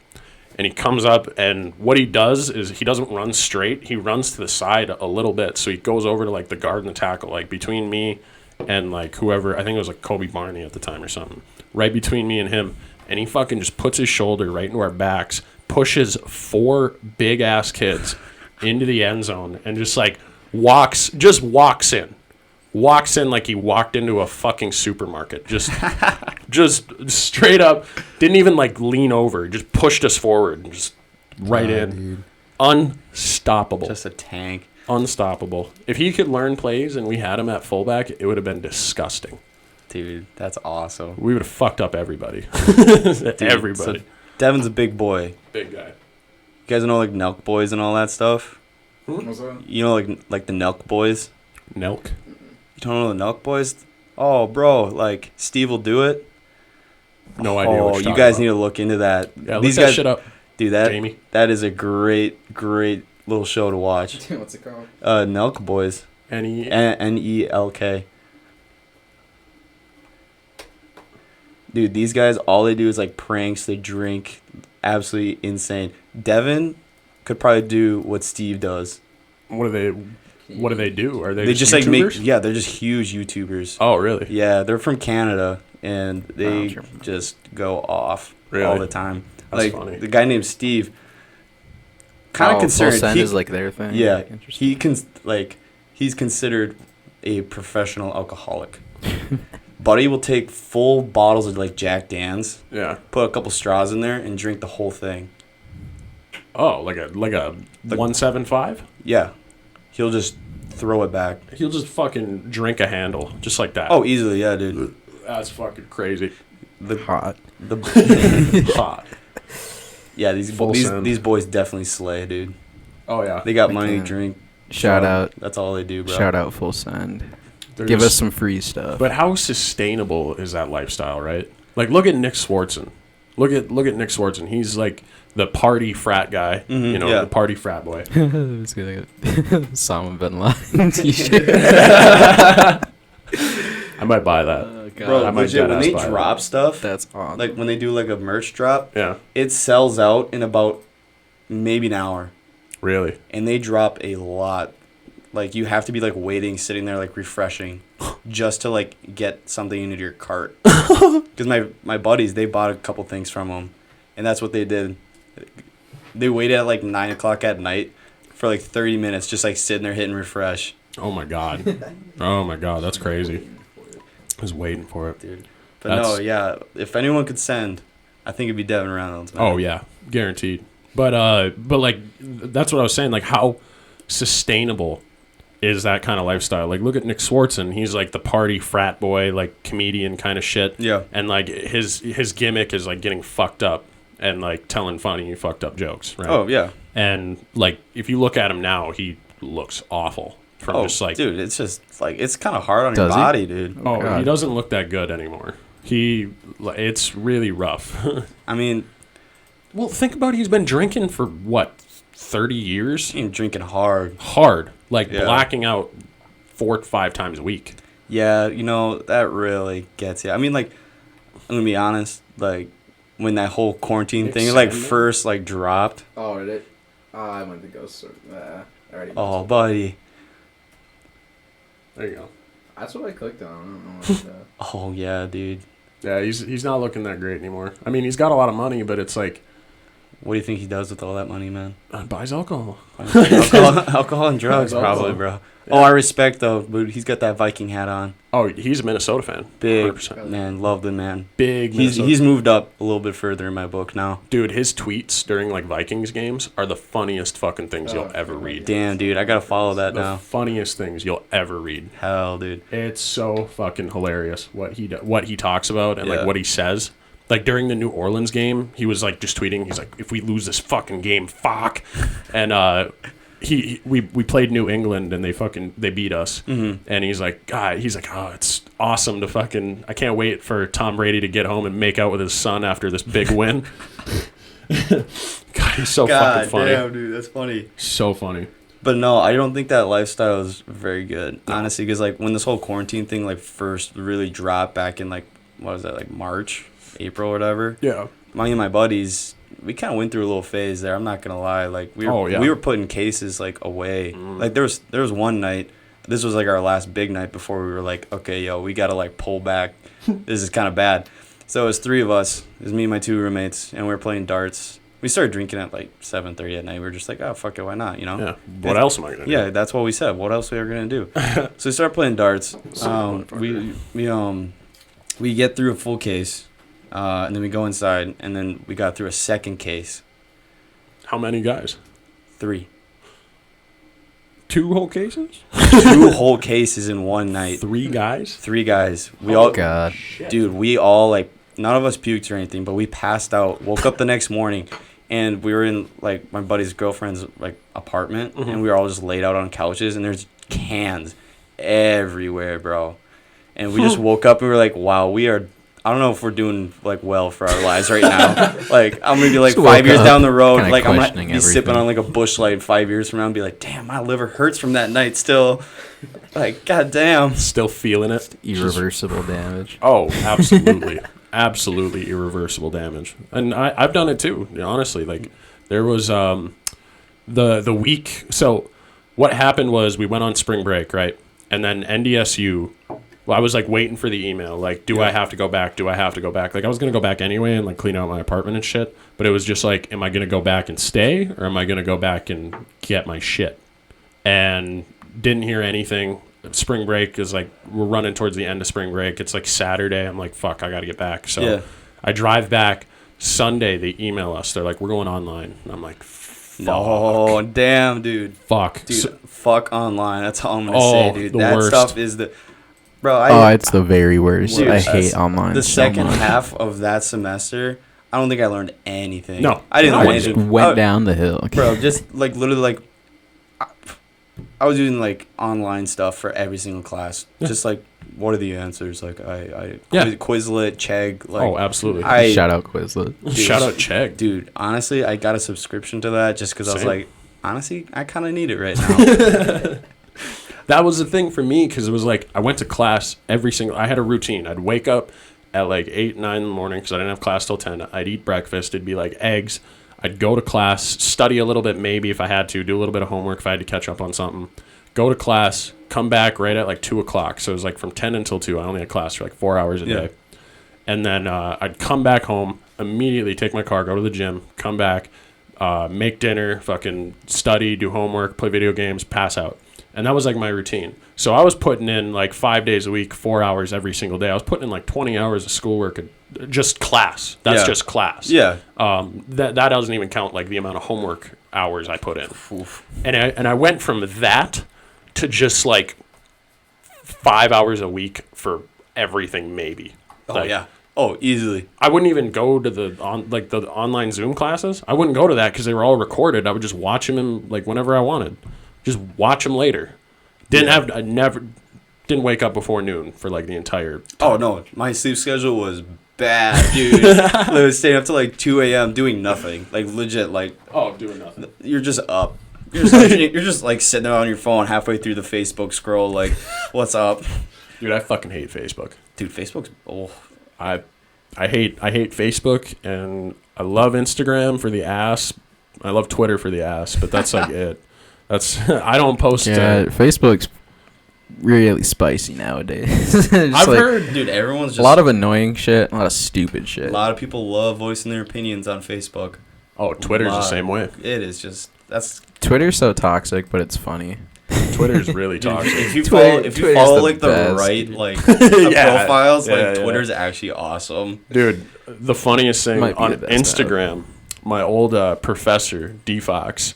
and he comes up, and what he does is he doesn't run straight. He runs to the side a little bit, so he goes over to like the guard and the tackle, like between me and like whoever. I think it was like Kobe Barney at the time or something, right between me and him, and he fucking just puts his shoulder right into our backs, pushes 4 big ass kids into the end zone, and just like walks in like he walked into a fucking supermarket. Just straight up, didn't even like lean over, just pushed us forward and just right in. Dude. Unstoppable. Just a tank. Unstoppable. If he could learn plays and we had him at fullback, it would have been disgusting. Dude, that's awesome. We would have fucked up everybody. Dude, everybody. So Devin's a big boy. Big guy. You guys know like Nelk Boys and all that stuff? What's that? You know like the Nelk Boys? Nelk? You don't know the Nelk Boys? Oh, bro, like Steve will do it. No idea. Oh, you guys need to look into that. Yeah, look that shit up. Dude, Jamie. That is a great little show to watch. What's it called? Nelk Boys. Nelk. Dude, these guys, all they do is like pranks. They drink. Absolutely insane. Devin could probably do what Steve does. What do they do? Are they just YouTubers? like they're just huge YouTubers. Oh, really? Yeah, they're from Canada and they just go off all the time. That's like funny. The guy named Steve, kind of concerned. Full send is like their thing. Yeah, he's considered a professional alcoholic. Buddy will take full bottles of like Jack Dan's. Yeah. Put a couple straws in there and drink the whole thing. Oh, like a 175? Yeah. He'll just throw it back. He'll just fucking drink a handle, just like that. Oh, easily, yeah, dude. That's fucking crazy. Hot. Hot. Yeah, these boys definitely slay, dude. Oh yeah. They got money to drink. Shout out. That's all they do, bro. Shout out Full Send. Give us some free stuff. But how sustainable is that lifestyle, right? Like, look at Nick Swartzen. Look at Nick Swartzen. He's like the party frat guy, the party frat boy. It's good. Osama bin Laden t-shirt. I might buy that. Bro, when they drop stuff, that's awesome. Like when they do like a merch drop, yeah, it sells out in about maybe an hour. Really? And they drop a lot. Like you have to be like waiting, sitting there like refreshing, just to like get something into your cart. Because my buddies, they bought a couple things from them, and that's what they did. They waited at like 9 o'clock at night for like 30 minutes, just like sitting there hitting refresh. Oh my god! That's crazy. I was waiting for it, dude. But if anyone could send, I think it'd be Devin Reynolds. Man. Oh yeah, guaranteed. But like that's what I was saying. Like how sustainable is that kind of lifestyle? Like look at Nick Swartzen. He's like the party frat boy, like comedian kind of shit. Yeah. And like his gimmick is like getting fucked up and like telling funny fucked up jokes. Right. Oh yeah. And like if you look at him now, he looks awful. Just like, dude, it's just like it's kind of hard on your body, dude. Oh, he doesn't look that good anymore. It's really rough. I mean, well, think about it. He's been drinking for what, 30 years? He's been drinking hard, blacking out 4 to 5 times a week. Yeah, that really gets you. I mean, like, I'm gonna be honest, like when that whole quarantine thing first dropped. Oh, did it? I went to go sort. Already. Oh, buddy. There you go. That's what I clicked on. I don't know what Oh, yeah, dude. Yeah, he's not looking that great anymore. I mean, he's got a lot of money, but it's like What do you think he does with all that money, man? Buys alcohol. Alcohol and drugs, probably, bro. Yeah. Oh, I respect, though, but he's got that Viking hat on. Oh, he's a Minnesota fan. Big, 100%. Man, love the man. Big He's moved up a little bit further in my book now. Dude, his tweets during, like, Vikings games are the funniest fucking things you'll ever read. Damn, dude, I gotta follow that now. The funniest things you'll ever read. Hell, dude. It's so fucking hilarious what he talks about and, like, what he says. Like, during the New Orleans game, he was, like, just tweeting. He's like, if we lose this fucking game, fuck. And we played New England, and they beat us. Mm-hmm. And he's like, God, oh, it's awesome to fucking... I can't wait for Tom Brady to get home and make out with his son after this big win. God, he's so fucking funny. Damn, dude, that's funny. So funny. But no, I don't think that lifestyle is very good, honestly, because, like, when this whole quarantine thing, like, first really dropped back in, like, what was that, like, March? April or whatever. Yeah. Me and my buddies, we kind of went through a little phase there. I'm not gonna lie. Like we were putting cases like away. Like there was one night. This was like our last big night before we were like, okay, yo, we gotta like pull back. This is kind of bad. So it was 3 of us. It was me and my 2 roommates, and we were playing darts. We started drinking at like 7:30 at night. We were just like, oh fuck it, why not? You know? Yeah. What else am I gonna do? Yeah, that's what we said. What else we were gonna do? So we started playing darts. We get through a full case. And then we go inside, and then we got through a second case. How many guys? 3. 2 whole cases? 2 whole cases in one night. 3 guys? 3 guys. God. Dude, we all, like, none of us puked or anything, but we passed out, woke up the next morning, and we were in, like, my buddy's girlfriend's, like, apartment, and we were all just laid out on couches, and there's cans everywhere, bro. And we just woke up, and we were like, wow, I don't know if we're doing, like, well for our lives right now. Like, I'm going to be, like, 5 years down the road. Like, I'm going to be sipping on, like, a Busch Light 5 years from now and be like, damn, my liver hurts from that night still. Like, goddamn. Still feeling it. Irreversible damage. Oh, absolutely. Absolutely irreversible damage. And I've done it, too, honestly. Like, there was the week. So what happened was we went on spring break, right? And then NDSU... Well, I was, like, waiting for the email. Like, do I have to go back? Do I have to go back? Like, I was going to go back anyway and, like, clean out my apartment and shit. But it was just, like, am I going to go back and stay? Or am I going to go back and get my shit? And didn't hear anything. Spring break is, like, we're running towards the end of spring break. It's, like, Saturday. I'm like, fuck, I got to get back. So I drive back. Sunday, they email us. They're like, we're going online. And I'm like, fuck. No, damn, dude. Fuck. Dude, fuck online. That's all I'm going to say, dude. That worst. Stuff is the... Bro, it's the very worst. Dude, I hate online. The second half of that semester, I don't think I learned anything. No, I didn't learn anything. Just went down the hill, bro. Just like literally, like I was doing like online stuff for every single class. Yeah. Just like, what are the answers? Like Quizlet, Chegg. Like, absolutely. Shout out Quizlet. Dude, shout out Chegg, dude. Honestly, I got a subscription to that just because I was like, honestly, I kind of need it right now. That was the thing for me because it was like I went to class I had a routine. I'd wake up at like 8, 9 in the morning because I didn't have class till 10. I'd eat breakfast. It'd be like eggs. I'd go to class, study a little bit maybe if I had to, do a little bit of homework if I had to catch up on something. Go to class, come back right at like 2 o'clock. So it was like from 10 until 2. I only had class for like 4 hours a day. And then I'd come back home, immediately take my car, go to the gym, come back, make dinner, fucking study, do homework, play video games, pass out. And that was like my routine. So I was putting in like 5 days a week, 4 hours every single day. I was putting in like 20 hours of schoolwork, just class. That's just class. Yeah. That doesn't even count like the amount of homework hours I put in. Oof. And I went from that to just like 5 hours a week for everything maybe. Oh, like, yeah. Oh, easily. I wouldn't even go to the online Zoom classes. I wouldn't go to that because they were all recorded. I would just watch them in like whenever I wanted. Just watch them later. Didn't wake up before noon for like the entire time. Oh no, my sleep schedule was bad, dude. I was staying up till like 2 a.m. doing nothing, like legit, like doing nothing. You're just up. You're just like sitting there on your phone halfway through the Facebook scroll, like, what's up? Dude, I fucking hate Facebook. Dude, Facebook's I hate Facebook, and I love Instagram for the ass. I love Twitter for the ass, but that's like it. I don't post. Yeah, Facebook's really spicy nowadays. I've heard, dude, everyone's just a lot of annoying shit, a lot of stupid shit. A lot of people love voicing their opinions on Facebook. Oh, Twitter's the same way. It is just Twitter's so toxic, but it's funny. Twitter's really toxic. If you follow like the right like profiles, Twitter's actually awesome. Dude, the funniest thing on Instagram, my old professor, D-Fox,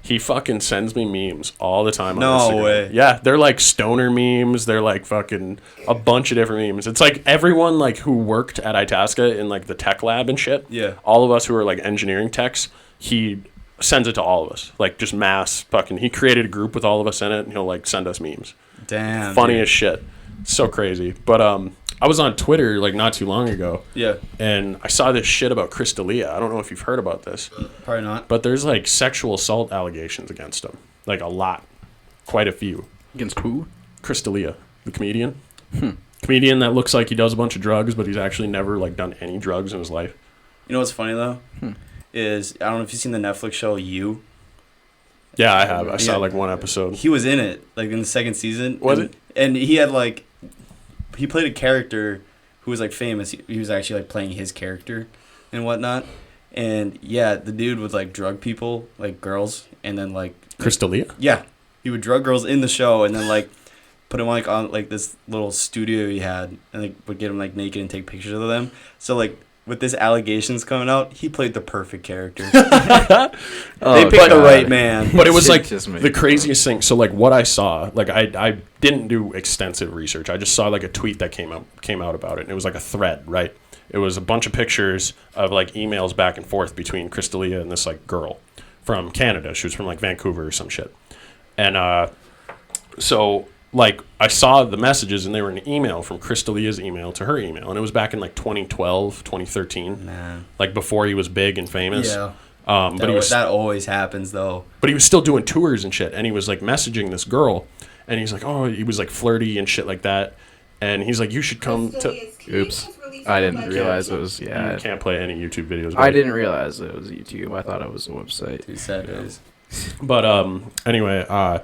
he fucking sends me memes all the time on Instagram. No way. Yeah, they're like stoner memes. They're like fucking a bunch of different memes. It's like everyone like who worked at Itasca in like the tech lab and shit. Yeah. All of us who are like engineering techs, he sends it to all of us. Like just mass fucking, he created a group with all of us in it and he'll like send us memes. Damn. Funny as shit. So crazy. But I was on Twitter like not too long ago. Yeah. And I saw this shit about Chris D'Elia. I don't know if you've heard about this. Probably not. But there's like sexual assault allegations against him. Like a lot. Quite a few. Against who? Chris D'Elia, the comedian. Comedian that looks like he does a bunch of drugs, but he's actually never like done any drugs in his life. You know what's funny though? Is I don't know if you've seen the Netflix show You. Yeah, I have. I saw like one episode. He was in it, like in the second season. Was it? And he had like, he played a character who was like famous. He was actually like playing his character and whatnot. And yeah, the dude would like drug people, like girls, and then like Chris D'Elia? Yeah, he would drug girls in the show, and then like put him like on like this little studio he had, and like would get him like naked and take pictures of them. So like, with this allegations coming out, he played the perfect character. They picked the right man. But it was like the craziest thing. So like what I saw, like I didn't do extensive research. I just saw like a tweet that came out about it, and it was like a thread, right? It was a bunch of pictures of like emails back and forth between Chris D'Elia and this like girl from Canada. She was from like Vancouver or some shit. And so like I saw the messages, and they were an email from Chris D'Elia's email to her email, and it was back in like 2012, 2013, like before he was big and famous. Yeah. But that always happens though. But he was still doing tours and shit, and he was like messaging this girl, and he's like, oh, he was like flirty and shit like that, and he's like, you should come to. Oops, I didn't realize it was. Yeah, you can't play any YouTube videos. I didn't realize it was YouTube. I thought it was a website. Too sad it is. But anyway,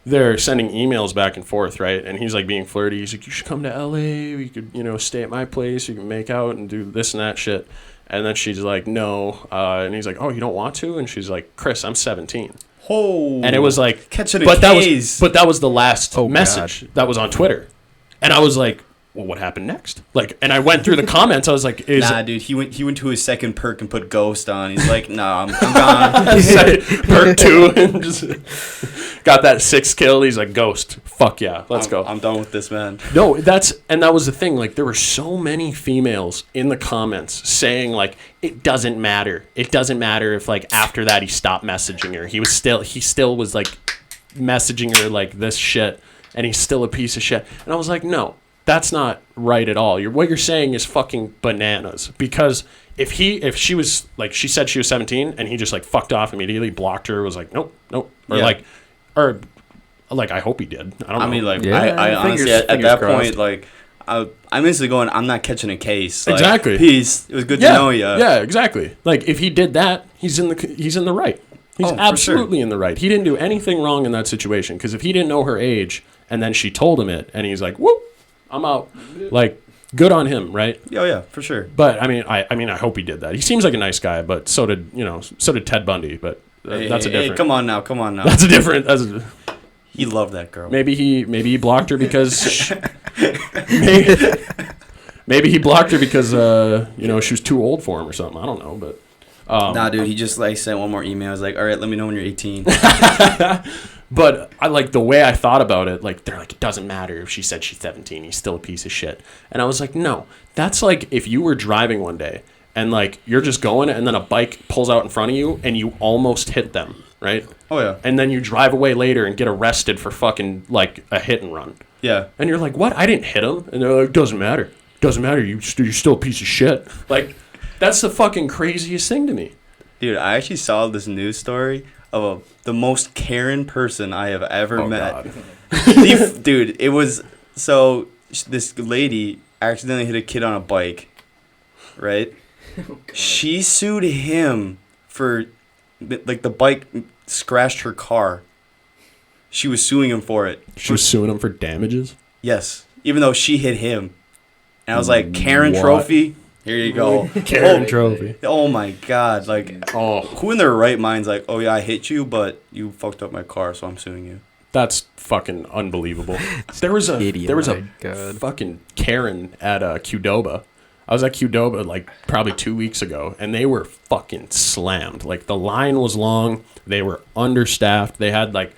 they're sending emails back and forth, right? And he's like being flirty. He's like, you should come to LA. We could, stay at my place. You can make out and do this and that shit. And then she's like, no. And he's like, oh, you don't want to? And she's like, Chris, I'm 17. Oh. And it was like, catching a case. That was the last message that was on Twitter. And I was like, well, what happened next? Like, and I went through the comments. I was like, nah, dude, he went to his second perk and put Ghost on. He's like, nah, I'm gone. Perk 2 and just got that 6th kill. He's like, Ghost. Fuck yeah, let's go. I'm done with this, man. No, that was the thing. Like, there were so many females in the comments saying like, it doesn't matter. It doesn't matter if like after that he stopped messaging her. He still was like messaging her like this shit, and he's still a piece of shit. And I was like, no. That's not right at all. What you're saying is fucking bananas. Because if she was like, she said she was 17 and he just like fucked off immediately, blocked her, was like, nope, or I hope he did. I don't know. I mean, like, yeah, I honestly at that crossed. Point, like, I'm instantly going, I'm not catching a case. Like, exactly. Peace. It was good to know you. Yeah, exactly. Like, if he did that, he's in the right. He's absolutely in the right. He didn't do anything wrong in that situation. Because if he didn't know her age and then she told him it and he's like, whoop, I'm out. Like, good on him, right? Oh yeah, for sure. But I mean, I hope he did that. He seems like a nice guy, but so did Ted Bundy. But that's a different. Hey, come on now. That's a different. He loved that girl. Maybe he blocked her because. maybe he blocked her because she was too old for him or something. I don't know, but. Nah, dude, he just like sent one more email. I was like, all right, let me know when you're 18. But I like the way I thought about it. Like, they're like, it doesn't matter if she said she's 17. He's still a piece of shit. And I was like, no, that's like if you were driving one day and like you're just going and then a bike pulls out in front of you and you almost hit them, right? Oh yeah. And then you drive away later and get arrested for fucking like a hit and run. Yeah. And you're like, what? I didn't hit him. And they're like, doesn't matter. Doesn't matter. You're still a piece of shit. Like, that's the fucking craziest thing to me. Dude, I actually saw this news story of the most Karen person I have ever met. Dude, it was... So, this lady accidentally hit a kid on a bike, right? She sued him for... Like, the bike scratched her car. She was suing him for it. She was suing him for damages? Yes. Even though she hit him. And I was like, Karen Trophy... Here you go. Karen trophy. Oh my God! Like, who in their right mind's like, oh yeah, I hit you, but you fucked up my car, so I'm suing you. That's fucking unbelievable. There was a fucking Karen at Qdoba. I was at Qdoba like probably 2 weeks ago, and they were fucking slammed. Like the line was long. They were understaffed. They had like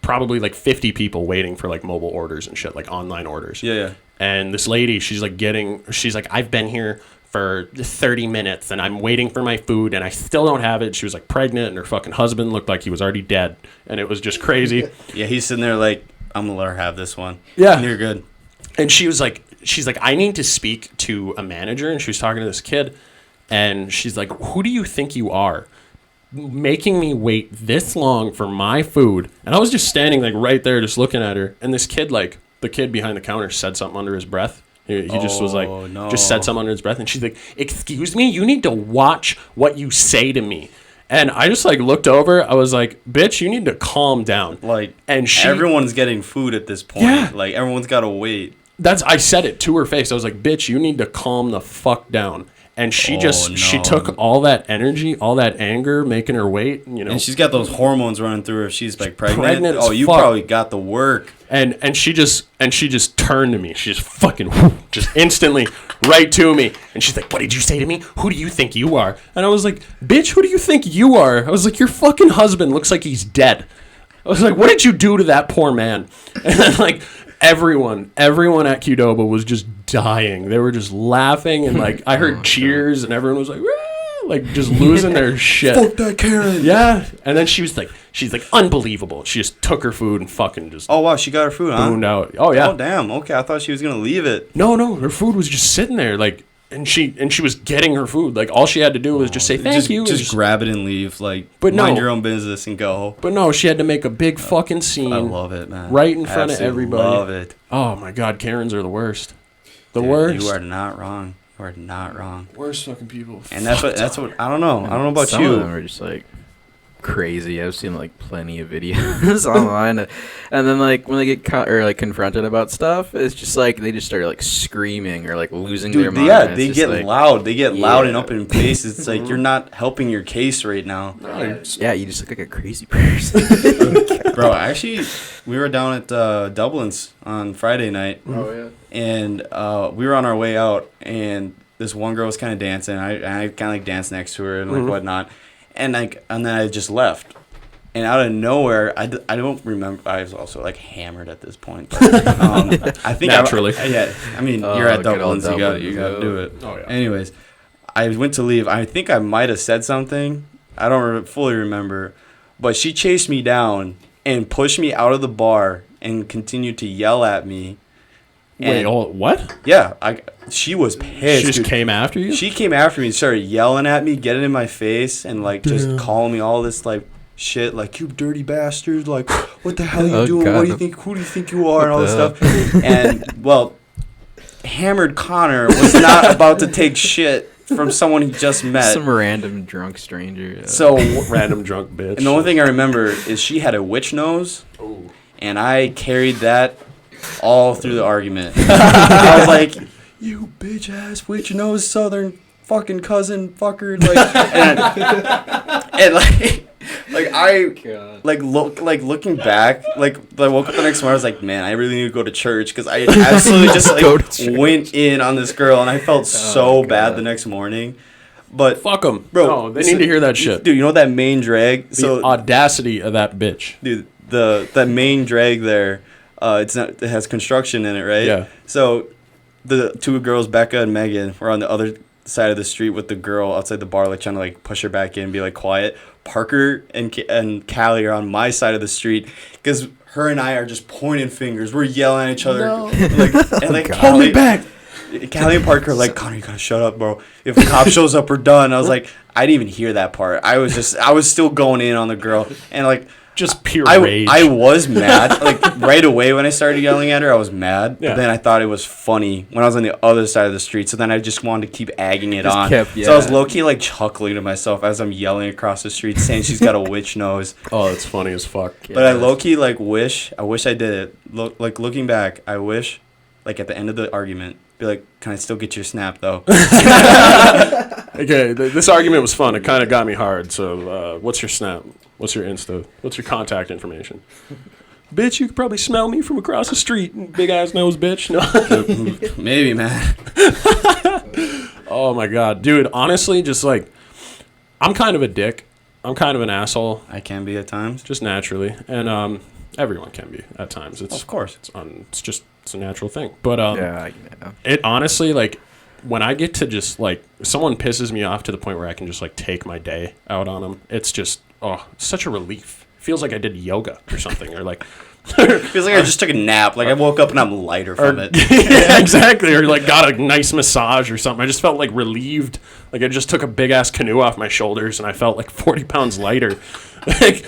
probably like 50 people waiting for like mobile orders and shit, like online orders. Yeah. And this lady, she's like, I've been here for 30 minutes and I'm waiting for my food and I still don't have it. She was like pregnant and her fucking husband looked like he was already dead. And it was just crazy. Yeah, he's sitting there like, I'm going to let her have this one. Yeah. And you're good. And she's like, I need to speak to a manager. And she was talking to this kid. And she's like, who do you think you are? Making me wait this long for my food. And I was just standing like right there just looking at her. And this kid, like, the kid behind the counter said something under his breath. He just was like, just said something under his breath. And she's like, excuse me, you need to watch what you say to me. And I just like looked over. I was like, bitch, you need to calm down. Like, and everyone's getting food at this point. Yeah. Like, everyone's got to wait. I said it to her face. I was like, bitch, you need to calm the fuck down. And she she took all that energy, all that anger, making her wait, you know. And she's got those hormones running through her if she's like pregnant. Oh, you probably got the work. And she just turned to me. She just fucking just instantly right to me. And she's like, what did you say to me? Who do you think you are? And I was like, bitch, who do you think you are? I was like, your fucking husband looks like he's dead. I was like, what did you do to that poor man? And then like everyone at Qdoba was just dying. They were just laughing and like I heard cheers and everyone was like, like just losing their shit. Fuck that Karen. Yeah. And then she's like unbelievable. She just took her food and fucking just. Oh wow, she got her food, huh? Booned out. Oh yeah. Oh damn. Okay, I thought she was gonna leave it. No, her food was just sitting there, like, and she was getting her food. Like all she had to do was just say thank you. Just grab it and leave. Like, but mind your own business and go. But no, she had to make a big fucking scene. I love it, man. Right in front of everybody. Love it. Oh my God, Karens are the worst. The worst. You are not wrong. You are not wrong. Worst fucking people. And that's what I don't know. I don't know about some you. Some of them are just like crazy. I've seen like plenty of videos online, and then like when they get caught or like confronted about stuff, it's just like they just start like screaming or like losing their mind. Yeah, they get like, loud. They get loud and up in face. It's like you're not helping your case right now. Yeah, you just look like a crazy person. Bro, actually, we were down at Dublin's on Friday night. Oh yeah. And we were on our way out, and this one girl was kind of dancing. I kind of like danced next to her and like whatnot. And then I just left, and out of nowhere, I don't remember. I was also like hammered at this point. But, I think naturally, I mean, you're at Dublin's, you got to do it. Oh, yeah. Anyways, I went to leave. I think I might have said something. I don't fully remember, but she chased me down and pushed me out of the bar and continued to yell at me. Wait, what? Yeah, she was pissed. She just came after you? She came after me and started yelling at me, getting in my face, and like just calling me all this like shit, like, you dirty bastard, like, what the hell are you doing? God. What do you think? Who do you think you are? And all this stuff. And well, hammered Connor was not about to take shit from someone he just met. Some random drunk stranger. Yeah. So random drunk bitch. And the only thing I remember is she had a witch nose, and I carried that all through the argument. I was like, you bitch ass witch nose southern fucking cousin fucker, looking back, like I woke up the next morning, I was like, man, I really need to go to church, because I absolutely just like went in on this girl, and I felt so bad the next morning. But fuck them, bro. No, they need to hear that shit, dude. You know that main drag? The audacity of that bitch, dude. That main drag there. It has construction in it, right? Yeah. So the two girls, Becca and Megan, were on the other side of the street with the girl outside the bar, like trying to like push her back in and be like quiet. Parker and Callie are on my side of the street because her and I are just pointing fingers. We're yelling at each other. No. Hold me back. Callie and Parker are like, Connor, you gotta shut up, bro. If a cop shows up, we're done. I was like, I didn't even hear that part. I was still going in on the girl, and like, just pure rage. I was mad. Like, right away when I started yelling at her, I was mad. Yeah. But then I thought it was funny when I was on the other side of the street. So then I just wanted to keep egging it on. So I was low-key, like, chuckling to myself as I'm yelling across the street, saying she's got a witch nose. Oh, that's funny as fuck. But I low-key, like, I wish I did it. Looking back, I wish, like, at the end of the argument, Be like, can I still get your snap though? Okay, this argument was fun. It kind of got me hard. So, what's your snap? What's your Insta? What's your contact information? Bitch, you could probably smell me from across the street. Big ass nose, bitch. No. Maybe, man. Oh my god, dude. Honestly, just like, I'm kind of a dick. I'm kind of an asshole. I can be at times, just naturally, and everyone can be at times. It's of course. It's a natural thing. But yeah. It honestly, like, when I get to just like someone pisses me off to the point where I can just like take my day out on them, it's just such a relief. Feels like I did yoga or something, or like feels like I just took a nap. Like I woke up and I'm lighter from it. Yeah, exactly. Or like got a nice massage or something. I just felt like relieved. Like I just took a big ass canoe off my shoulders and I felt like 40 pounds lighter. Like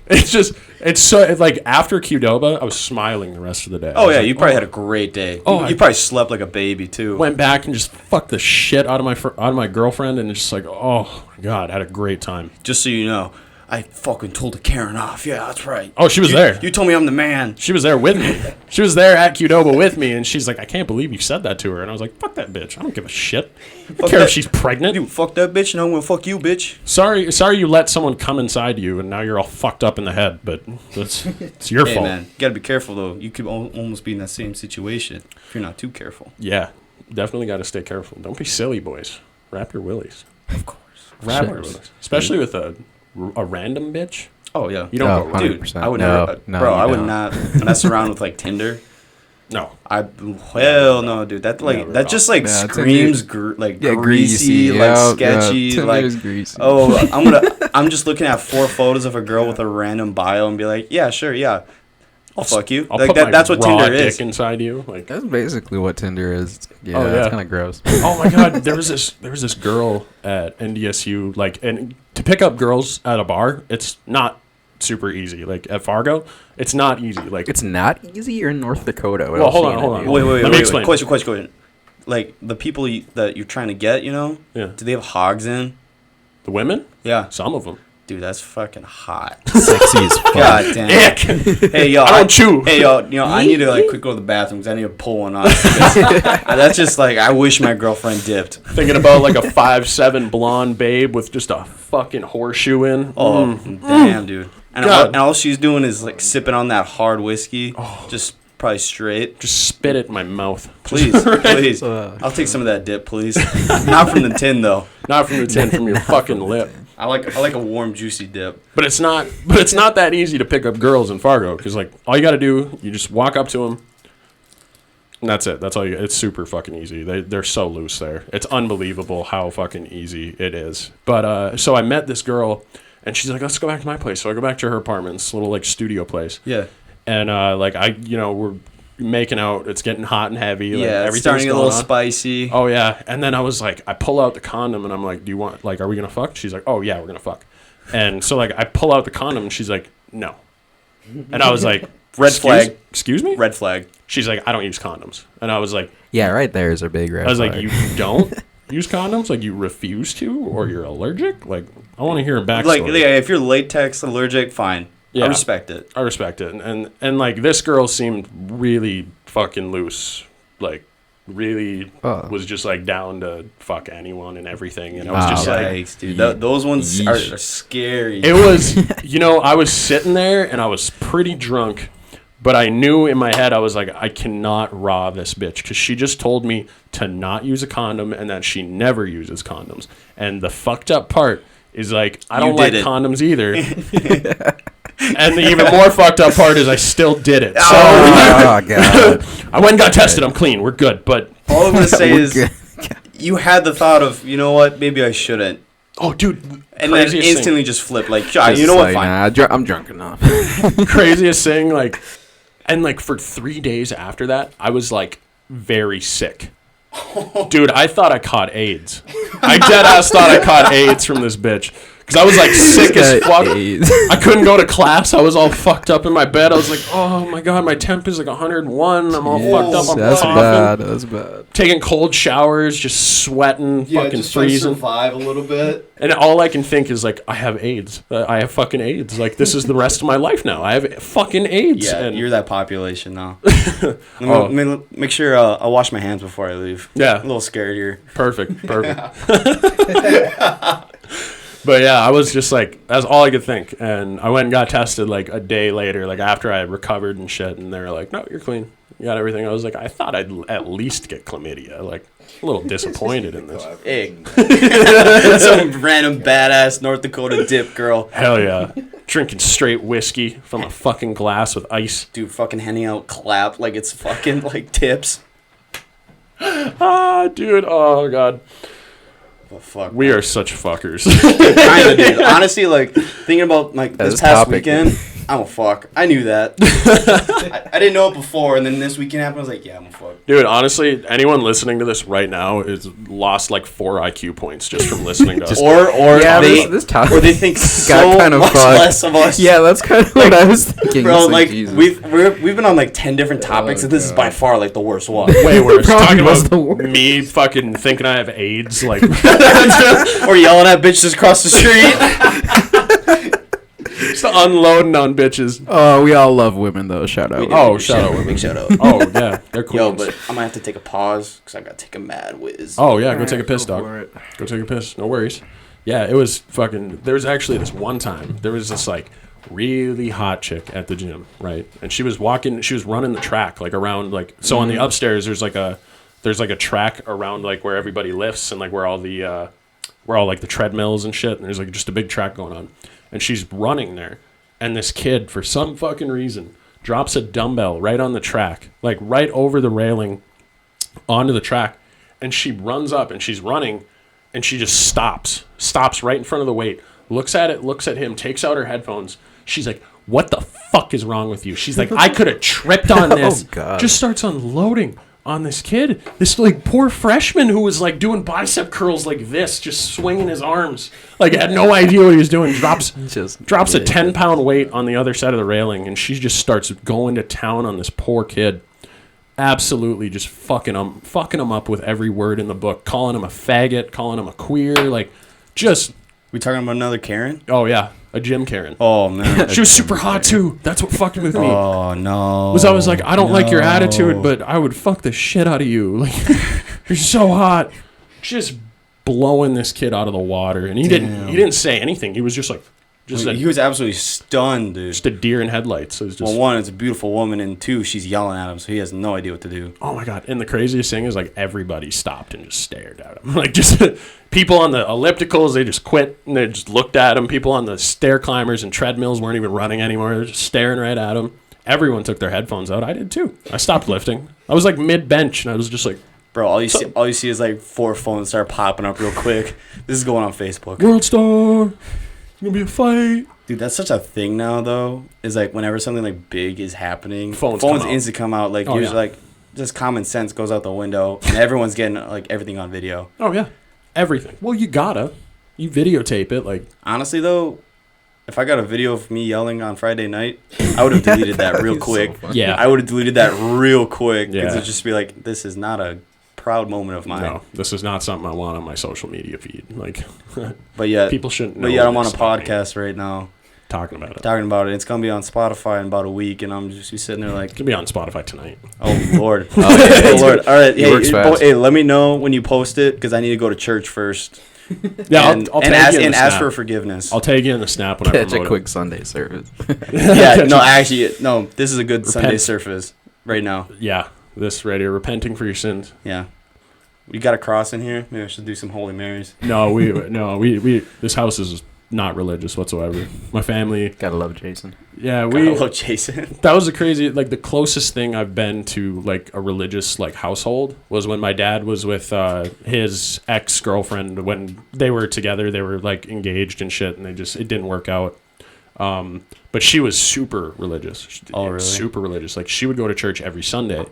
it's so like after Qdoba, I was smiling the rest of the day. Oh yeah, you probably had a great day. Oh, you probably slept like a baby too. Went back and just fucked the shit out of my girlfriend and just like, oh my god, had a great time. Just so you know, I fucking told a Karen off. Yeah, that's right. Oh, she was there. You told me I'm the man. She was there with me. She was there at Qdoba with me, and she's like, I can't believe you said that to her. And I was like, fuck that bitch. I don't give a shit. I don't care if she's pregnant. You fuck that bitch, and I'm gonna fuck you, bitch. Sorry you let someone come inside you, and now you're all fucked up in the head, but it's your fault. Man, you gotta be careful, though. You could almost be in that same situation if you're not too careful. Yeah, definitely gotta stay careful. Don't be silly, boys. Wrap your willies. Of course. Wrap your willies. Especially with a random bitch. Oh yeah, you don't go, dude. I would never, bro. I would not mess around with like Tinder. No, no, dude. That like never that just like screams greasy, like sketchy, like greasy. Oh, I'm just looking at 4 photos of a girl with a random bio and be like, yeah, sure, yeah, I'll fuck you. Like that's what Tinder is. Dick inside you, like that's basically what Tinder is. Yeah, that's kind of gross. Oh my god, there was this girl at NDSU, like, and to pick up girls at a bar, it's not super easy. Like at Fargo, it's not easy. Like it's not easy. You're in North Dakota. Well, hold on. Wait. Let me explain. Question. Like the people that you're trying to get, you know? Yeah. Do they have hogs in? The women? Yeah. Some of them. Dude, that's fucking hot. Sexy as fuck. God damn. Hey, yo. I don't chew. Hey, yo. You know, I need to like quick go to the bathroom because I need to pull one off. That's just like I wish my girlfriend dipped. Thinking about like a 5'7" blonde babe with just a fucking horseshoe in. Oh, damn, dude. And all she's doing is like sipping on that hard whiskey. Just probably straight. Just spit it in my mouth. Please. I'll take some of that dip, please. Not from the tin though. Not from the tin, from your fucking lip. I like a warm, juicy dip. But it's not that easy to pick up girls in Fargo because like all you got to do, you just walk up to them, and that's it. That's all. It's super fucking easy. They're so loose there. It's unbelievable how fucking easy it is. But so I met this girl, and she's like, let's go back to my place. So I go back to her apartment, this little like studio place. Yeah. And like we're making out. It's getting hot and heavy. Like, yeah, it's starting a little spicy. Oh yeah. And then I was like, I pull out the condom and I'm like, do you want, like, are we gonna fuck? She's like, oh yeah, we're gonna fuck. And so like I pull out the condom and she's like, no. And I was like, red flag. Excuse me? Red flag. She's like, I don't use condoms. And I was like, yeah, right there is a big red flag. I was like, you don't use condoms? Like you refuse to, or you're allergic? Like I want to hear a backstory. Like yeah, if you're latex allergic, fine. Yeah, I respect it. And like this girl seemed really fucking loose. Like really was just like down to fuck anyone and everything. And I was just like, dude, those ones are scary. It was, I was sitting there and I was pretty drunk, but I knew in my head, I was like, I cannot raw this bitch because she just told me to not use a condom and that she never uses condoms. And the fucked up part is like, I don't like condoms either. And the even more fucked up part is I still did it. So, oh, God. I went and got tested. I'm clean. We're good. But all I'm going to say is you had the thought of, you know what, maybe I shouldn't. Oh, dude. And then instantly just flip. Like, you know what, fine. Nah, I'm drunk enough. Craziest thing, like, and like for 3 days after that, I was like very sick. Dude, I thought I caught AIDS. I dead ass thought I caught AIDS from this bitch. Because I was like sick as fuck. I couldn't go to class. I was all fucked up in my bed. I was like, oh my god, my temp is like 101. I'm all fucked up. I'm That's coughing. bad. That's bad. Taking cold showers, just sweating, fucking just freezing. Survive a little bit. And all I can think is like, I have AIDS. I have fucking AIDS. Like, this is the rest of my life now. I have fucking AIDS. Yeah, and you're that population now. Let me make sure I'll wash my hands before I leave. Yeah. I'm a little scared here. Perfect. But yeah, I was just like, that's all I could think. And I went and got tested like a day later, like after I had recovered and shit. And they were like, no, you're clean. You got everything. I was like, I thought I'd at least get chlamydia. Like, a little disappointed in this. Hey. Some random badass North Dakota dip girl. Hell yeah. Drinking straight whiskey from a fucking glass with ice. Dude, fucking handing out clap like it's fucking like tips. Dude. Oh, God. But fuck. We are such fuckers. Kinda, dude. Honestly, like, thinking about, like, this past weekend, I'm a fuck. I knew that. I didn't know it before, and then this weekend happened, I was like, yeah, I'm a fuck. Dude, honestly, anyone listening to this right now is lost, like, 4 IQ points just from listening to us. Or they think so kind of much less of us. Yeah, that's kind of what I was thinking. Bro, like we've been on, like, 10 different topics, and this is by far, like, the worst one. Way worse. Talking was about me fucking thinking I have AIDS, like... Or yelling at bitches across the street. Just unloading on bitches. Oh, we all love women, though. Shout out. Oh, shout out. Big shout out. Oh, yeah. They're cool. Yo, but I might have to take a pause because I got to take a mad whiz. Oh, yeah. Go take a piss, dog. Go take a piss. No worries. Yeah, it was fucking... There was actually this one time. There was this, like, really hot chick at the gym, right? And she was running the track, like, around, like... So on the upstairs, there's like a track around, like, where everybody lifts and, like, where all like the treadmills and shit, and there's like just a big track going on, and she's running there, and this kid for some fucking reason drops a dumbbell right on the track, like right over the railing onto the track, and she runs up and she's running, and she just stops right in front of the weight, looks at him, takes out her headphones. She's like, what the fuck is wrong with you? She's like, I could have tripped on this. Oh, God. Just starts unloading on this kid, this like poor freshman who was like doing bicep curls like this, just swinging his arms, like had no idea what he was doing. Drops a 10-pound weight on the other side of the railing, and she just starts going to town on this poor kid. Absolutely, just fucking him up with every word in the book, calling him a faggot, calling him a queer, like just. We talking about another Karen? Oh yeah, a gym Karen. Oh man, she was super hot too. That's what fucked with me. Oh no. I was like, I don't like your attitude, but I would fuck the shit out of you. Like, you're so hot. Just blowing this kid out of the water, and he didn't say anything. He was just like, he was absolutely stunned, dude. Just a deer in headlights. It was just, well, one, it's a beautiful woman, and two, she's yelling at him, so he has no idea what to do. Oh my god! And the craziest thing is, like, everybody stopped and just stared at him. Like, just people on the ellipticals, they just quit and they just looked at him. People on the stair climbers and treadmills weren't even running anymore; they were just staring right at him. Everyone took their headphones out. I did too. I stopped lifting. I was like mid bench, and I was just like, bro, all you see is like 4 phones start popping up real quick. This is going on Facebook. World Star. Gonna be a fight. Dude, that's such a thing now, though. Is like whenever something like big is happening, phones instantly come out. Like usually, like just common sense goes out the window, and everyone's getting like everything on video. Oh yeah, everything. Well, you videotape it. Like, honestly, though, if I got a video of me yelling on Friday night, I would have deleted that real quick. So yeah, I would have deleted that real quick because it'd just be like, this is not a proud moment of mine. No, this is not something I want on my social media feed. Like, but yeah, people shouldn't know. But yeah, I'm on a podcast right now. Talking about it. It's gonna be on Spotify in about a week, and I'm just sitting there like, it's gonna be on Spotify tonight. Oh Lord. Oh Lord. All right. Hey, let me know when you post it because I need to go to church first. Yeah, I'll ask for forgiveness. I'll tag you in the snap when I catch a quick Sunday service. No, this is a good Sunday service right now. Yeah, this right here, repenting for your sins. Yeah. We got a cross in here. Maybe I should do some Holy Marys. No, we this house is not religious whatsoever. My family gotta love Jason. Yeah, gotta love Jason. That was the closest thing I've been to like a religious like household was when my dad was with his ex-girlfriend. When they were together, they were like engaged and shit, and it didn't work out. But she was super religious. Oh, really? Super religious. Like, she would go to church every Sunday,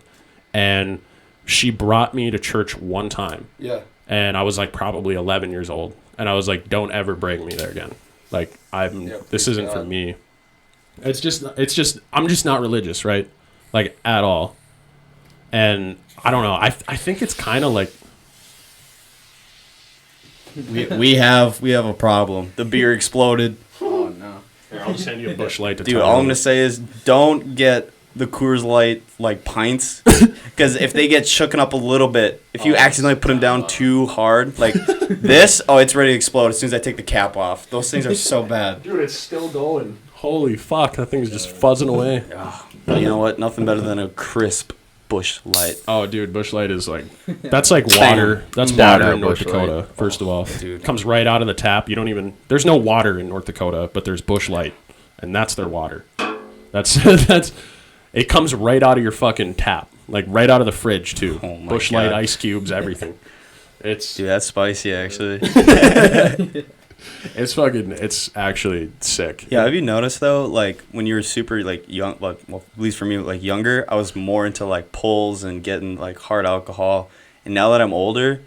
and she brought me to church one time. Yeah. And I was like probably 11 years old. And I was like, don't ever bring me there again. Like this isn't for me. It's just I'm just not religious, right? Like at all. And I don't know. I think it's kind of like we have a problem. The beer exploded. Oh no! Here, I'll just hand you a Busch Light to Dude, all I'm gonna say is don't get the Coors Light like pints, because if they get shooken up a little bit, if you accidentally put them down too hard, like this, it's ready to explode as soon as I take the cap off. Those things are so bad. Dude, it's still going. Holy fuck, that thing's just fuzzing away. You know what? Nothing better than a crisp Busch Light. Oh, dude, Busch Light is like, that's like water. That's water in North Dakota, Light. first of all. Dude. Comes right out of the tap. You don't even, there's no water in North Dakota, but there's Busch Light, and that's their water. That's, it comes right out of your fucking tap, like right out of the fridge, too. Oh my Busch God. Light, ice cubes, everything. It's, Dude, that's spicy, actually. it's actually sick. Yeah, have you noticed, though, like, when you were super, like, young, like, well, at least for me, like, younger, I was more into, like, pulls and getting, like, hard alcohol. And now that I'm older,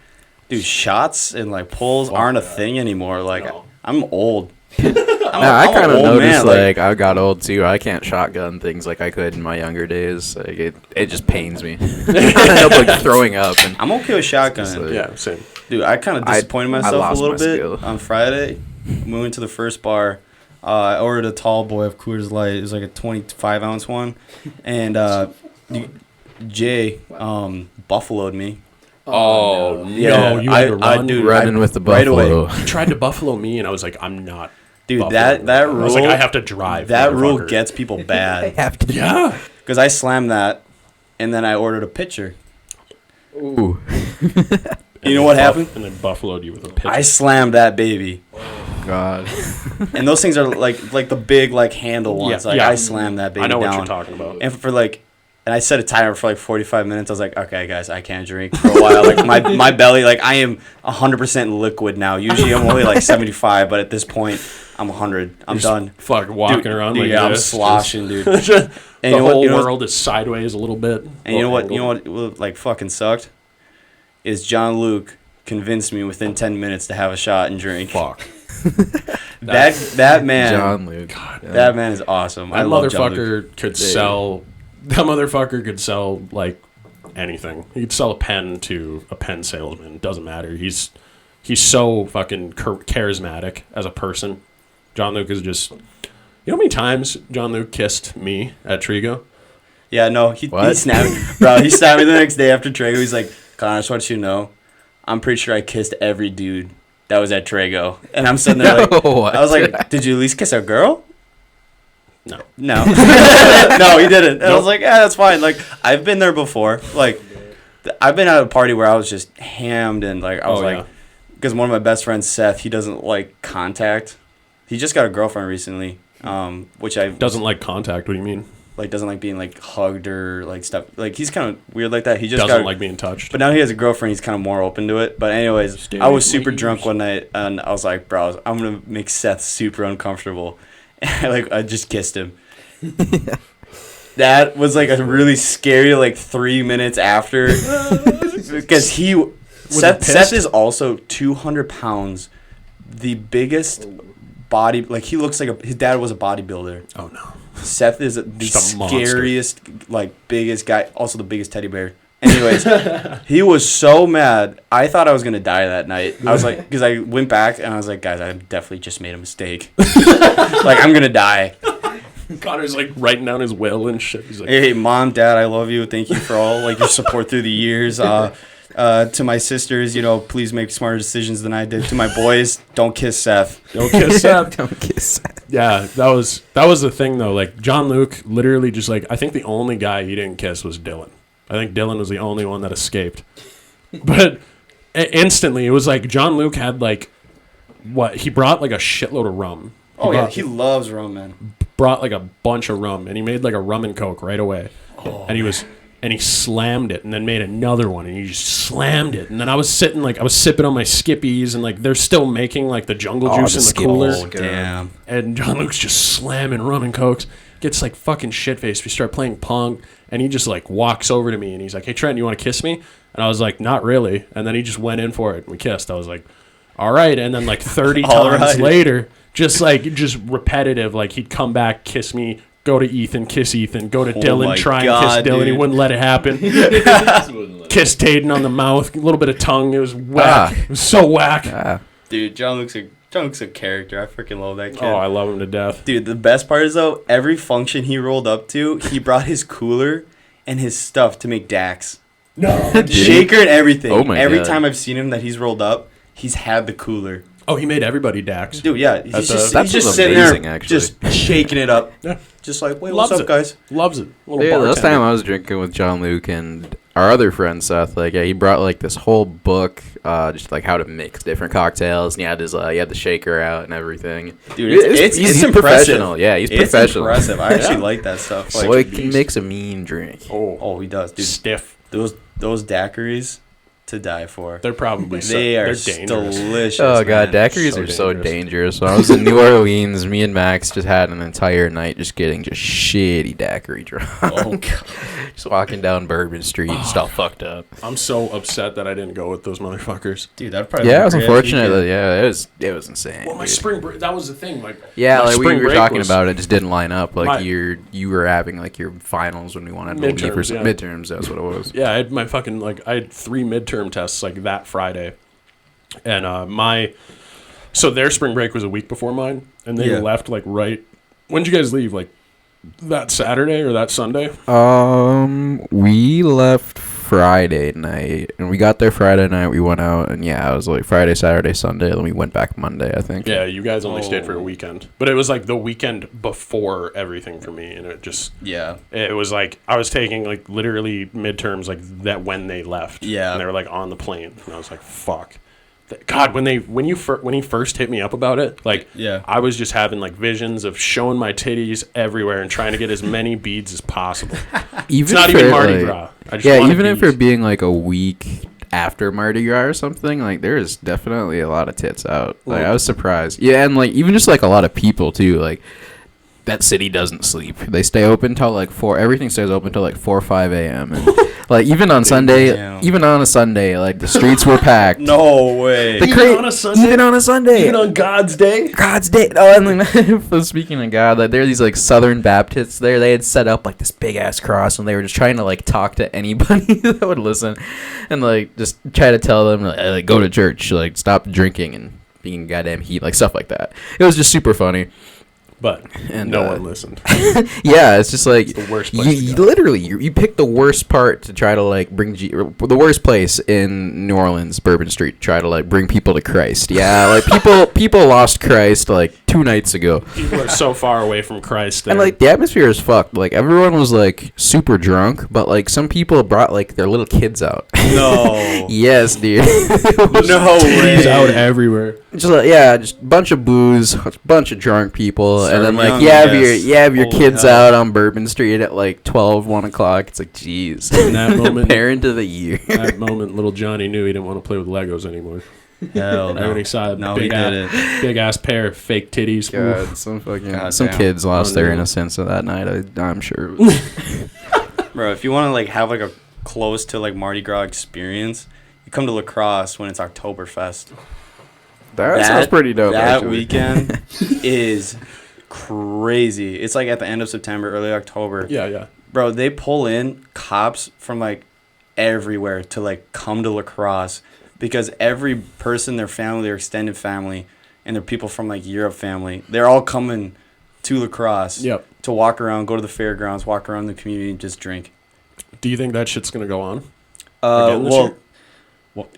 dude, shots and, like, pulls aren't a thing anymore. Like, No. I'm old. I kind of old noticed, man, like, I got old, too. I can't shotgun things like I could in my younger days. Like, it just pains me. I end up, like, throwing up. And I'm okay with shotgunning. like- Yeah, same. Dude, I kind of disappointed I myself a lost little my bit skill. on Friday. We went to the first bar. I ordered a tall boy of Coors Light. It was like a 25-ounce one. And Jay buffaloed me. Oh, Yeah, no, you had to run? dude, running with the right away. buffalo. He tried to buffalo me, and I was like, I'm not. Dude, buffaloing that you. rule. I was like, I have to drive. That rule motherfucker. gets people bad. have to. Yeah. Because I slammed that, and then I ordered a pitcher. Ooh. You know what happened? And then buffaloed you with a pitch. I slammed that baby. God. And those things are like the big like handle ones. Yeah, Like yeah. I slammed that baby I know down. what you're talking about. And and I set a timer for like 45 minutes. I was like, okay, guys, I can't drink for a while. Like my belly, like I am 100% liquid now. Usually I'm only like 75, but at this point I'm 100. I'm done. Fuck, walking around like I'm this. sloshing, dude. And And the you know what- whole you know what- world is sideways a little bit. And you know what like fucking sucked? Is John Luke convinced me within 10 minutes to have a shot and drink. Fuck. That man. John Luke. God, That man is awesome. That I love John Luke. motherfucker could sell. That motherfucker could sell like anything. He could sell a pen to a pen salesman. Doesn't matter. He's so fucking charismatic as a person. John Luke is just. You know how many times John Luke kissed me at Trigo? Yeah, no, he What? snapped me. Bro, he snapped me the next day after Trago. He's like, Connor, I just want you to know, I'm pretty sure I kissed every dude that was at Trago. And I'm sitting there like, What? I was like, did you at least kiss a girl? No. No. No, he didn't. And I was like, yeah, that's fine. Like, I've been there before. Like, I've been at a party where I was just hammed and like, I was like, because one of my best friends, Seth, he doesn't like contact. He just got a girlfriend recently, which I Doesn't like contact. What do you mean? like doesn't like being like hugged or like stuff. Like he's kind of weird like that. He just Doesn't got like being touched. but now he has a girlfriend. He's kind of more open to it. But anyways, I was super drunk one night and I was like, bro, I'm gonna make Seth super uncomfortable. And I just kissed him. That was like a really scary like 3 minutes after because Seth is also 200 pounds, the biggest body. Like he looks like his dad was a bodybuilder. Oh no. Seth is the Just a monster. scariest, like, biggest guy. Also the biggest teddy bear. Anyways, he was so mad. I thought I was going to die that night. I was like, because I went back and I was like, guys, I definitely just made a mistake. Like, I'm going to die. Connor's like writing down his will and shit. He's like, Hey, Mom, Dad, I love you. Thank you for all, like, your support through the years. To my sisters, please make smarter decisions than I did. To my boys, don't kiss Seth. don't kiss Seth. Don't kiss. Yeah, that was the thing though. Like John Luke literally just like I think the only guy he didn't kiss was Dylan. I think Dylan was the only one that escaped. But instantly it was like John Luke had like what he brought like a shitload of rum. He loves rum, man. Brought like a bunch of rum and he made like a rum and coke right away. And he slammed it and then made another one and he just slammed it. And then I was sipping on my Skippies and like they're still making like the jungle juice in the cooler. Oh, damn. And John Luke's just slamming rum and cokes. Gets like fucking shit-faced. We start playing pong and he just like walks over to me and he's like, hey Trent, you want to kiss me? And I was like, not really. And then he just went in for it and we kissed. I was like, all right. And then like 30 times later, just repetitive. Like he'd come back, kiss me, go to Ethan, kiss Ethan, go to Dylan, try and kiss Dylan. Dude. He wouldn't let it happen. Kiss Tayden on the mouth, a little bit of tongue. It was whack. It was so whack. Dude, John looks a character. I freaking love that kid. Oh, I love him to death. Dude, the best part is, though, every function he rolled up to, he brought his cooler and his stuff to make Dax. No. Shaker and everything. Oh my every God. time I've seen him that he's rolled up, he's had the cooler. Oh, he made everybody Dax. Dude, yeah. He's just sitting there, just shaking it up. Yeah. Just like, wait, what's up, guys? Loves it. Last time I was drinking with John Luke and our other friend Seth, like, he brought like this whole book, just like how to mix different cocktails, and he had the shaker out and everything. Dude, he's professional. Yeah, he's professional. It's impressive. I actually like that stuff. Like, so he can mix a mean drink. Oh, he does, dude. Stiff. Those daiquiris to die for. They're probably they're dangerous. Delicious. Oh god, daiquiris are so dangerous. When I was in New Orleans, me and Max just had an entire night just getting shitty daiquiri drunk. Oh god. Just walking down Bourbon Street, just all fucked up. I'm so upset that I didn't go with those motherfuckers. Dude, that probably it was unfortunate. It was insane. Well, my spring break, that was the thing. Like, like we were talking about it, just didn't line up. Like you were having like your finals when we wanted to meet for some midterms. That's what it was. Yeah, I had my fucking I had 3 midterm tests like that Friday, and so their spring break was a week before mine, and they left like right. When did you guys leave? Like that Saturday or that Sunday? We left Friday night, and we got there Friday night. We went out, and it was like Friday, Saturday, Sunday. Then we went back Monday, I think. Yeah, you guys only stayed for a weekend, but it was like the weekend before everything for me, and it just it was like I was taking like literally midterms like that when they left. Yeah, and they were like on the plane, and I was like, fuck. God, when he first hit me up about it, like, I was just having like visions of showing my titties everywhere and trying to get as many beads as possible. It's not even Mardi Gras. Even if it being like a week after Mardi Gras or something, like there's definitely a lot of tits out. Like I was surprised. Yeah, and like even just like a lot of people too. Like that city doesn't sleep. They stay open till like 4. Everything stays open till like 4 or 5 a.m. And like even on a Sunday, like the streets were packed. No way. Even on a Sunday. Even on God's day. Oh, and then speaking of God, like there are these like Southern Baptists there. They had set up like this big ass cross, and they were just trying to like talk to anybody that would listen, and like just try to tell them like go to church, like stop drinking and being goddamn heat, like stuff like that. It was just super funny. But no one listened. Yeah, it's just like it's the worst place you pick the worst part to try to like bring the worst place in New Orleans, Bourbon Street, to try to like bring people to Christ. Yeah, like people lost Christ like 2 nights ago. People are so far away from Christ there. And like the atmosphere is fucked. Like everyone was like super drunk, but like some people brought like their little kids out. No. Yes, dude. No way. Out everywhere. Just just a bunch of booze, a bunch of drunk people. And then like you have your kids out on Bourbon Street at like 1 o'clock. It's like, jeez. In that moment, parent of the year. That moment, little Johnny knew he didn't want to play with Legos anymore. Hell no. And he saw a big ass pair of fake titties. God, some kids lost their innocence of that night. I'm sure. Bro, if you want to like have like a close to like Mardi Gras experience, you come to La Crosse when it's Oktoberfest. That sounds pretty dope. That weekend is crazy. It's like at the end of September, early October. Yeah. Bro, they pull in cops from like everywhere to like come to La Crosse because every person, their family, their extended family, and their people from like Europe family, they're all coming to La Crosse to walk around, go to the fairgrounds, walk around the community, and just drink. Do you think that shit's gonna go on? Well,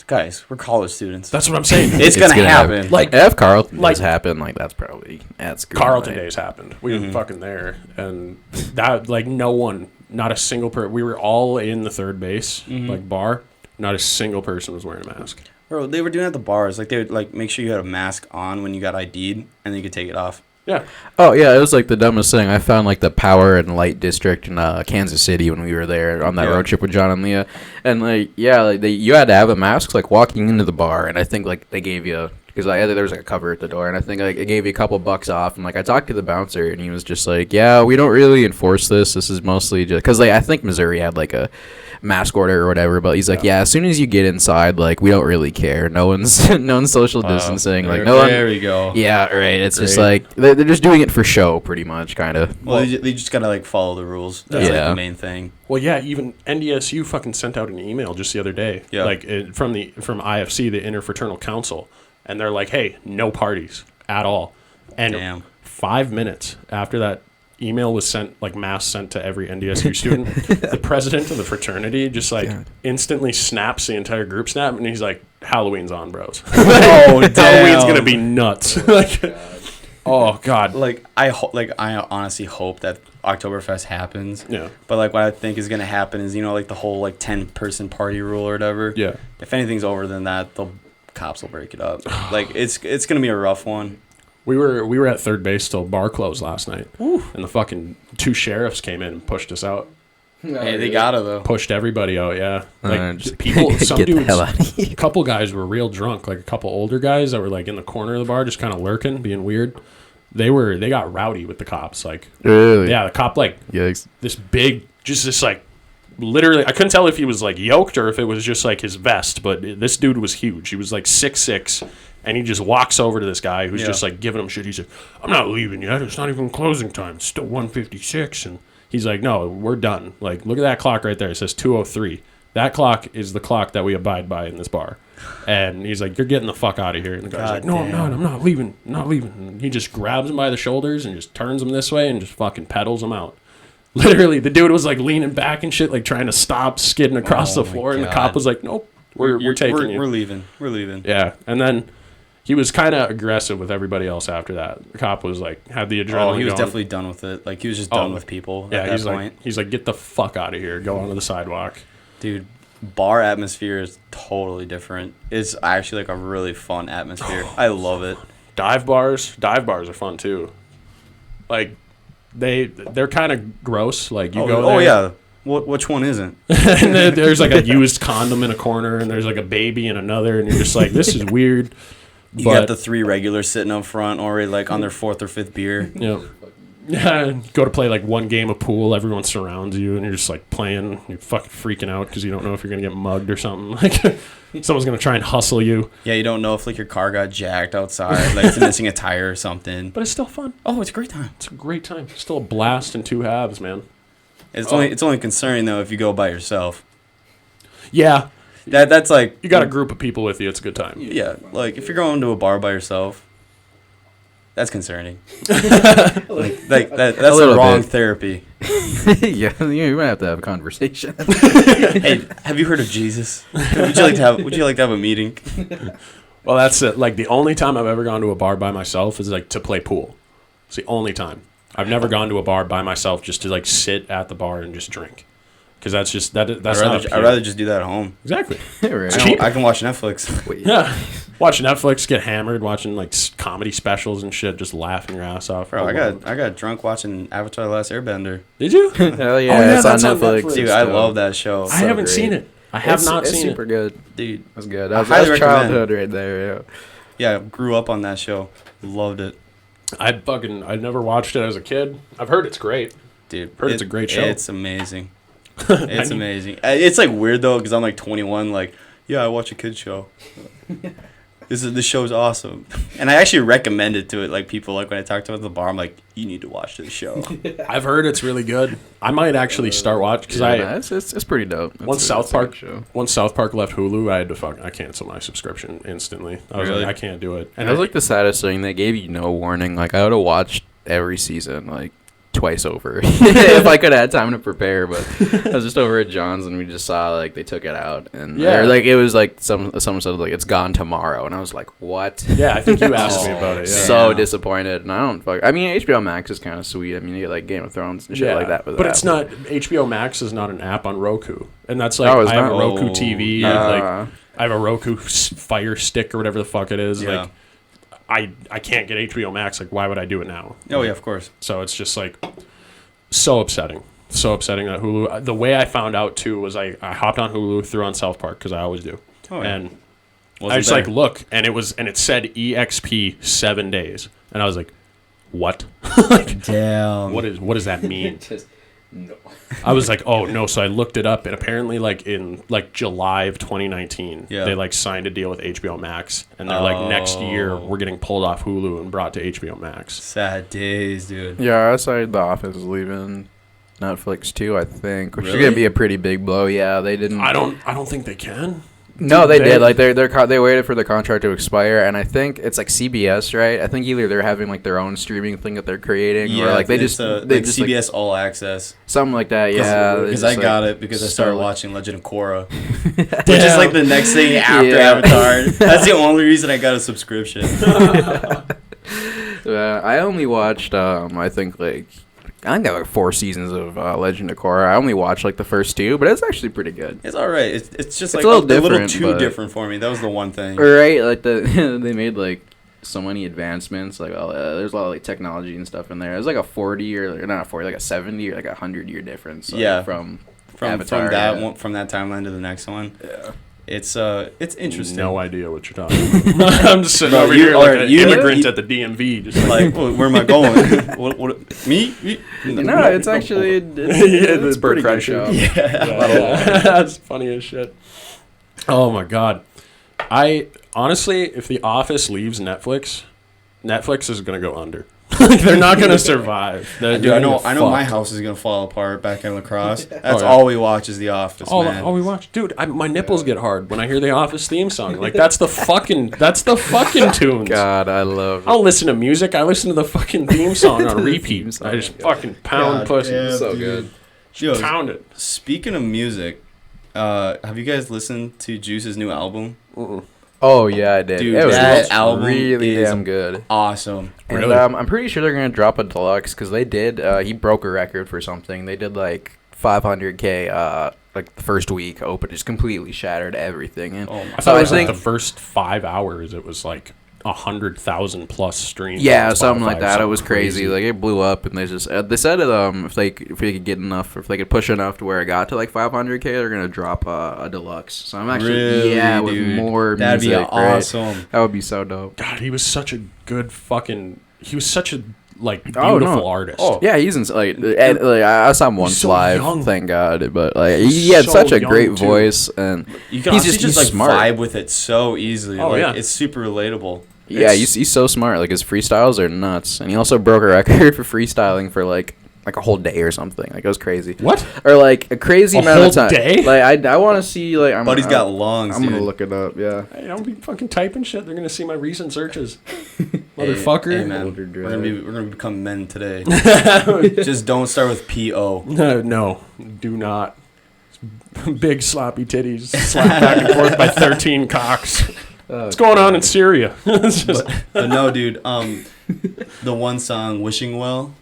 guys, we're college students. That's what I'm saying. It's gonna happen. Like, if Carlton Days happen, like that's good. Carlton Days happened. We were fucking there, and that like no one, not a single person. We were all in the third base like bar. Not a single person was wearing a mask. Bro, they were doing it at the bars. Like they would like make sure you had a mask on when you got ID'd, and then you could take it off. Yeah. Oh yeah, it was like the dumbest thing. I found like the Power and Light District in Kansas City when we were there on that road trip with John and Leah, and like you had to have a mask like walking into the bar, and I think like they gave you because there was like a cover at the door, and I think like it gave you a couple bucks off. And like I talked to the bouncer, and he was just like, "Yeah, we don't really enforce this. This is mostly just because like I think Missouri had like a mask order or whatever, but he's like, yeah, as soon as you get inside, like we don't really care. No one's social distancing. Like no one. There we go. Yeah, right. It's just like they're just doing it for show, pretty much, kind of. Well, they just gotta like follow the rules. That's like the main thing. Well, yeah, even NDSU fucking sent out an email just the other day, like from IFC, the Interfraternal Council, and they're like, hey, no parties at all. And 5 minutes after that email was sent, like mass sent to every NDSU student, the president of the fraternity just like instantly snaps the entire group snap, and he's like, Halloween's on, bros. Oh, damn. Halloween's gonna be nuts. Like, oh god. Like I honestly hope that Oktoberfest happens. Yeah. But like what I think is gonna happen is, you know, like the whole like 10-person party rule or whatever. Yeah. If anything's over than that, the cops will break it up. Like it's gonna be a rough one. We were at third base till bar closed last night. Ooh. And the fucking 2 sheriffs came in and pushed us out. Hey, they gotta though. Pushed everybody out, yeah. Like people, some dudes, a couple guys were real drunk. Like a couple older guys that were like in the corner of the bar, just kind of lurking, being weird. They got rowdy with the cops. Like, really? Yeah, the cop like Yikes. this big, just this like, literally, I couldn't tell if he was like yoked or if it was just like his vest. But this dude was huge. He was like 6'6". And he just walks over to this guy who's just like giving him shit. He's like, I'm not leaving yet. It's not even closing time. It's still 1:56. And he's like, no, we're done. Like, look at that clock right there. It says 2:03. That clock is the clock that we abide by in this bar. And he's like, you're getting the fuck out of here. And the guy's like, no, I'm not. I'm not leaving. I'm not leaving. And he just grabs him by the shoulders and just turns him this way and just fucking pedals him out. Literally, the dude was like leaning back and shit, like trying to stop skidding across the floor. And the cop was like, nope, we're taking you. We're leaving. We're leaving. Yeah. And then he was kind of aggressive with everybody else after that. The cop was like, had the adrenaline. Oh, he was going. definitely done with it. Like, he was just done with people at that point. He's like, get the fuck out of here. Go onto the sidewalk. Dude, bar atmosphere is totally different. It's actually like a really fun atmosphere. I love it. Dive bars are fun too. Like, they're kind of gross. Like, you go there. Oh, yeah. Which one isn't? And there's like a used condom in a corner, and there's like a baby in another, and you're just like, this is weird. You got the 3 regulars sitting up front already, like on their 4th or 5th beer. Yeah, go to play like one game of pool, everyone surrounds you, and you're just like playing. You're fucking freaking out because you don't know if you're gonna get mugged or something. Like someone's gonna try and hustle you. Yeah, you don't know if like your car got jacked outside, like it's missing a tire or something. But it's still fun. Oh, it's a great time. It's a great time. It's still a blast in 2 halves, man. It's only concerning though if you go by yourself. Yeah. That's like you got a group of people with you. It's a good time. Yeah, like if you're going to a bar by yourself, that's concerning. That's the wrong therapy. Yeah, you might have to have a conversation. Hey, have you heard of Jesus? Would you like to have a meeting? Well, that's it. Like the only time I've ever gone to a bar by myself is like to play pool. It's the only time. I've never gone to a bar by myself just to like sit at the bar and just drink. Because that's just that's I'd rather just do that at home. Exactly. Right. I can watch Netflix. Yeah, watch Netflix, get hammered, watching like comedy specials and shit, just laughing your ass off. Bro, I got drunk watching Avatar: The Last Airbender. Did you? Hell yeah, it's on Netflix. Dude, I love that show. I haven't seen it. I have not seen it. It's super good, dude. That's good. That was childhood right there. Yeah, grew up on that show. Loved it. I never watched it as a kid. I've heard it's great. Dude, heard it's a great show. It's amazing. It's amazing. It's like weird though because I'm like 21. Like, yeah, I watch a kid show. This show's awesome, and I actually recommend it to it. Like people, like when I talk to them at the bar, I'm like, you need to watch this show. I've heard it's really good. I might actually start watching because it's pretty dope. Once South Park left Hulu, I canceled my subscription instantly. I was like, I can't do it. And it was like the saddest thing. They gave you no warning. Like I would have watched every season like twice over if I could have had time to prepare, but I was just over at John's and we just saw like they took it out and like it was like someone said like it's gone tomorrow and I was like, what? Yeah, I think you asked me about it. Yeah. So disappointed. And I mean HBO Max is kind of sweet. I mean you get like Game of Thrones and shit like that, but it's not. HBO Max is not an app on Roku, and that's like I have a Roku TV. Like I have a Roku Fire Stick or whatever the fuck it is. Like I can't get HBO Max. Like, why would I do it now? Oh, yeah, of course. So it's just, like, so upsetting. So upsetting that Hulu... The way I found out, too, was I hopped on Hulu, threw on South Park, because I always do. Oh, yeah. And I just like look, and it said EXP 7 days, and I was like, what? Like, damn. What does that mean? Just no. I was like, oh no. So I looked it up, and apparently, like in like July of 2019, they like signed a deal with HBO Max, and they're like, next year we're getting pulled off Hulu and brought to HBO Max. Sad days, dude. Yeah, I saw The Office is leaving Netflix too, I think, which is gonna be a pretty big blow. Yeah, they didn't. I don't think they can. No, they did. Like they waited for the contract to expire, and I think it's like CBS, right? I think either they're having like their own streaming thing that they're creating, or like they just CBS All Access, something like that. Yeah, because I got it because I started watching Legend of Korra, which is like the next thing after Avatar. That's the only reason I got a subscription. I only watched I think there were like 4 seasons of Legend of Korra. I only watched like the first 2, but it's actually pretty good. It's all right. It's just like a little too different for me. That was the one thing. Right, like they made like so many advancements. Like there's a lot of like technology and stuff in there. There's like a 40 or not a 40, like a 70 or like 100-year difference. Like, from Avatar, from that timeline to the next one. Yeah. It's interesting. No idea what you're talking about. I'm just sitting over here like an immigrant at the DMV, just like, where am I going? Me? No, it's actually it's pretty good show. Yeah. That's funny as shit. Oh my god. I honestly, if The Office leaves Netflix is gonna go under. They're not gonna survive. Dude, I know my house is gonna fall apart back in lacrosse. That's all we watch is The Office, man. All we watch, dude. My nipples get hard when I hear The Office theme song. Like that's the fucking tunes. God, I love it. I don't listen to music. I listen to the fucking theme song on repeat. I just fucking pound pussy. Yeah, so good. Just pound it. Speaking of music, have you guys listened to Juice's new album? Oh yeah, I did. Dude, that album really is damn good. Awesome. And really? I'm pretty sure they're gonna drop a deluxe because they did. He broke a record for something. They did like 500K like the first week open, just completely shattered everything. And I thought it was like the first 5 hours. It was like 100,000 plus streams. Yeah, something like that. It was crazy. Like it blew up, and they just they said if they could get enough, or if they could push enough to where it got to like 500K, they're gonna drop a deluxe. So I'm actually with more that'd music. That'd be awesome. Right? That would be so dope. God, he was such a good fucking. He was such a beautiful artist. Oh yeah, he's I saw him once live. Young. Thank God, but like he had such a great voice, and you can just like smart. Vibe with it so easily. It's super relatable. Yeah, he's so smart. Like his freestyles are nuts, and he also broke a record for freestyling for like a whole day or something. Like it was crazy. What? Or like a crazy amount of time. Day? Like I want to see like. Buddy's got lungs. I'm gonna look it up. Yeah. Hey, don't be fucking typing shit. They're gonna see my recent searches, motherfucker. Hey, man, we're gonna become men today. Just don't start with P.O. No, do not. Big sloppy titties slapped back and forth by 13 cocks. What's going on in Syria? but no, dude. The one song "Wishing Well"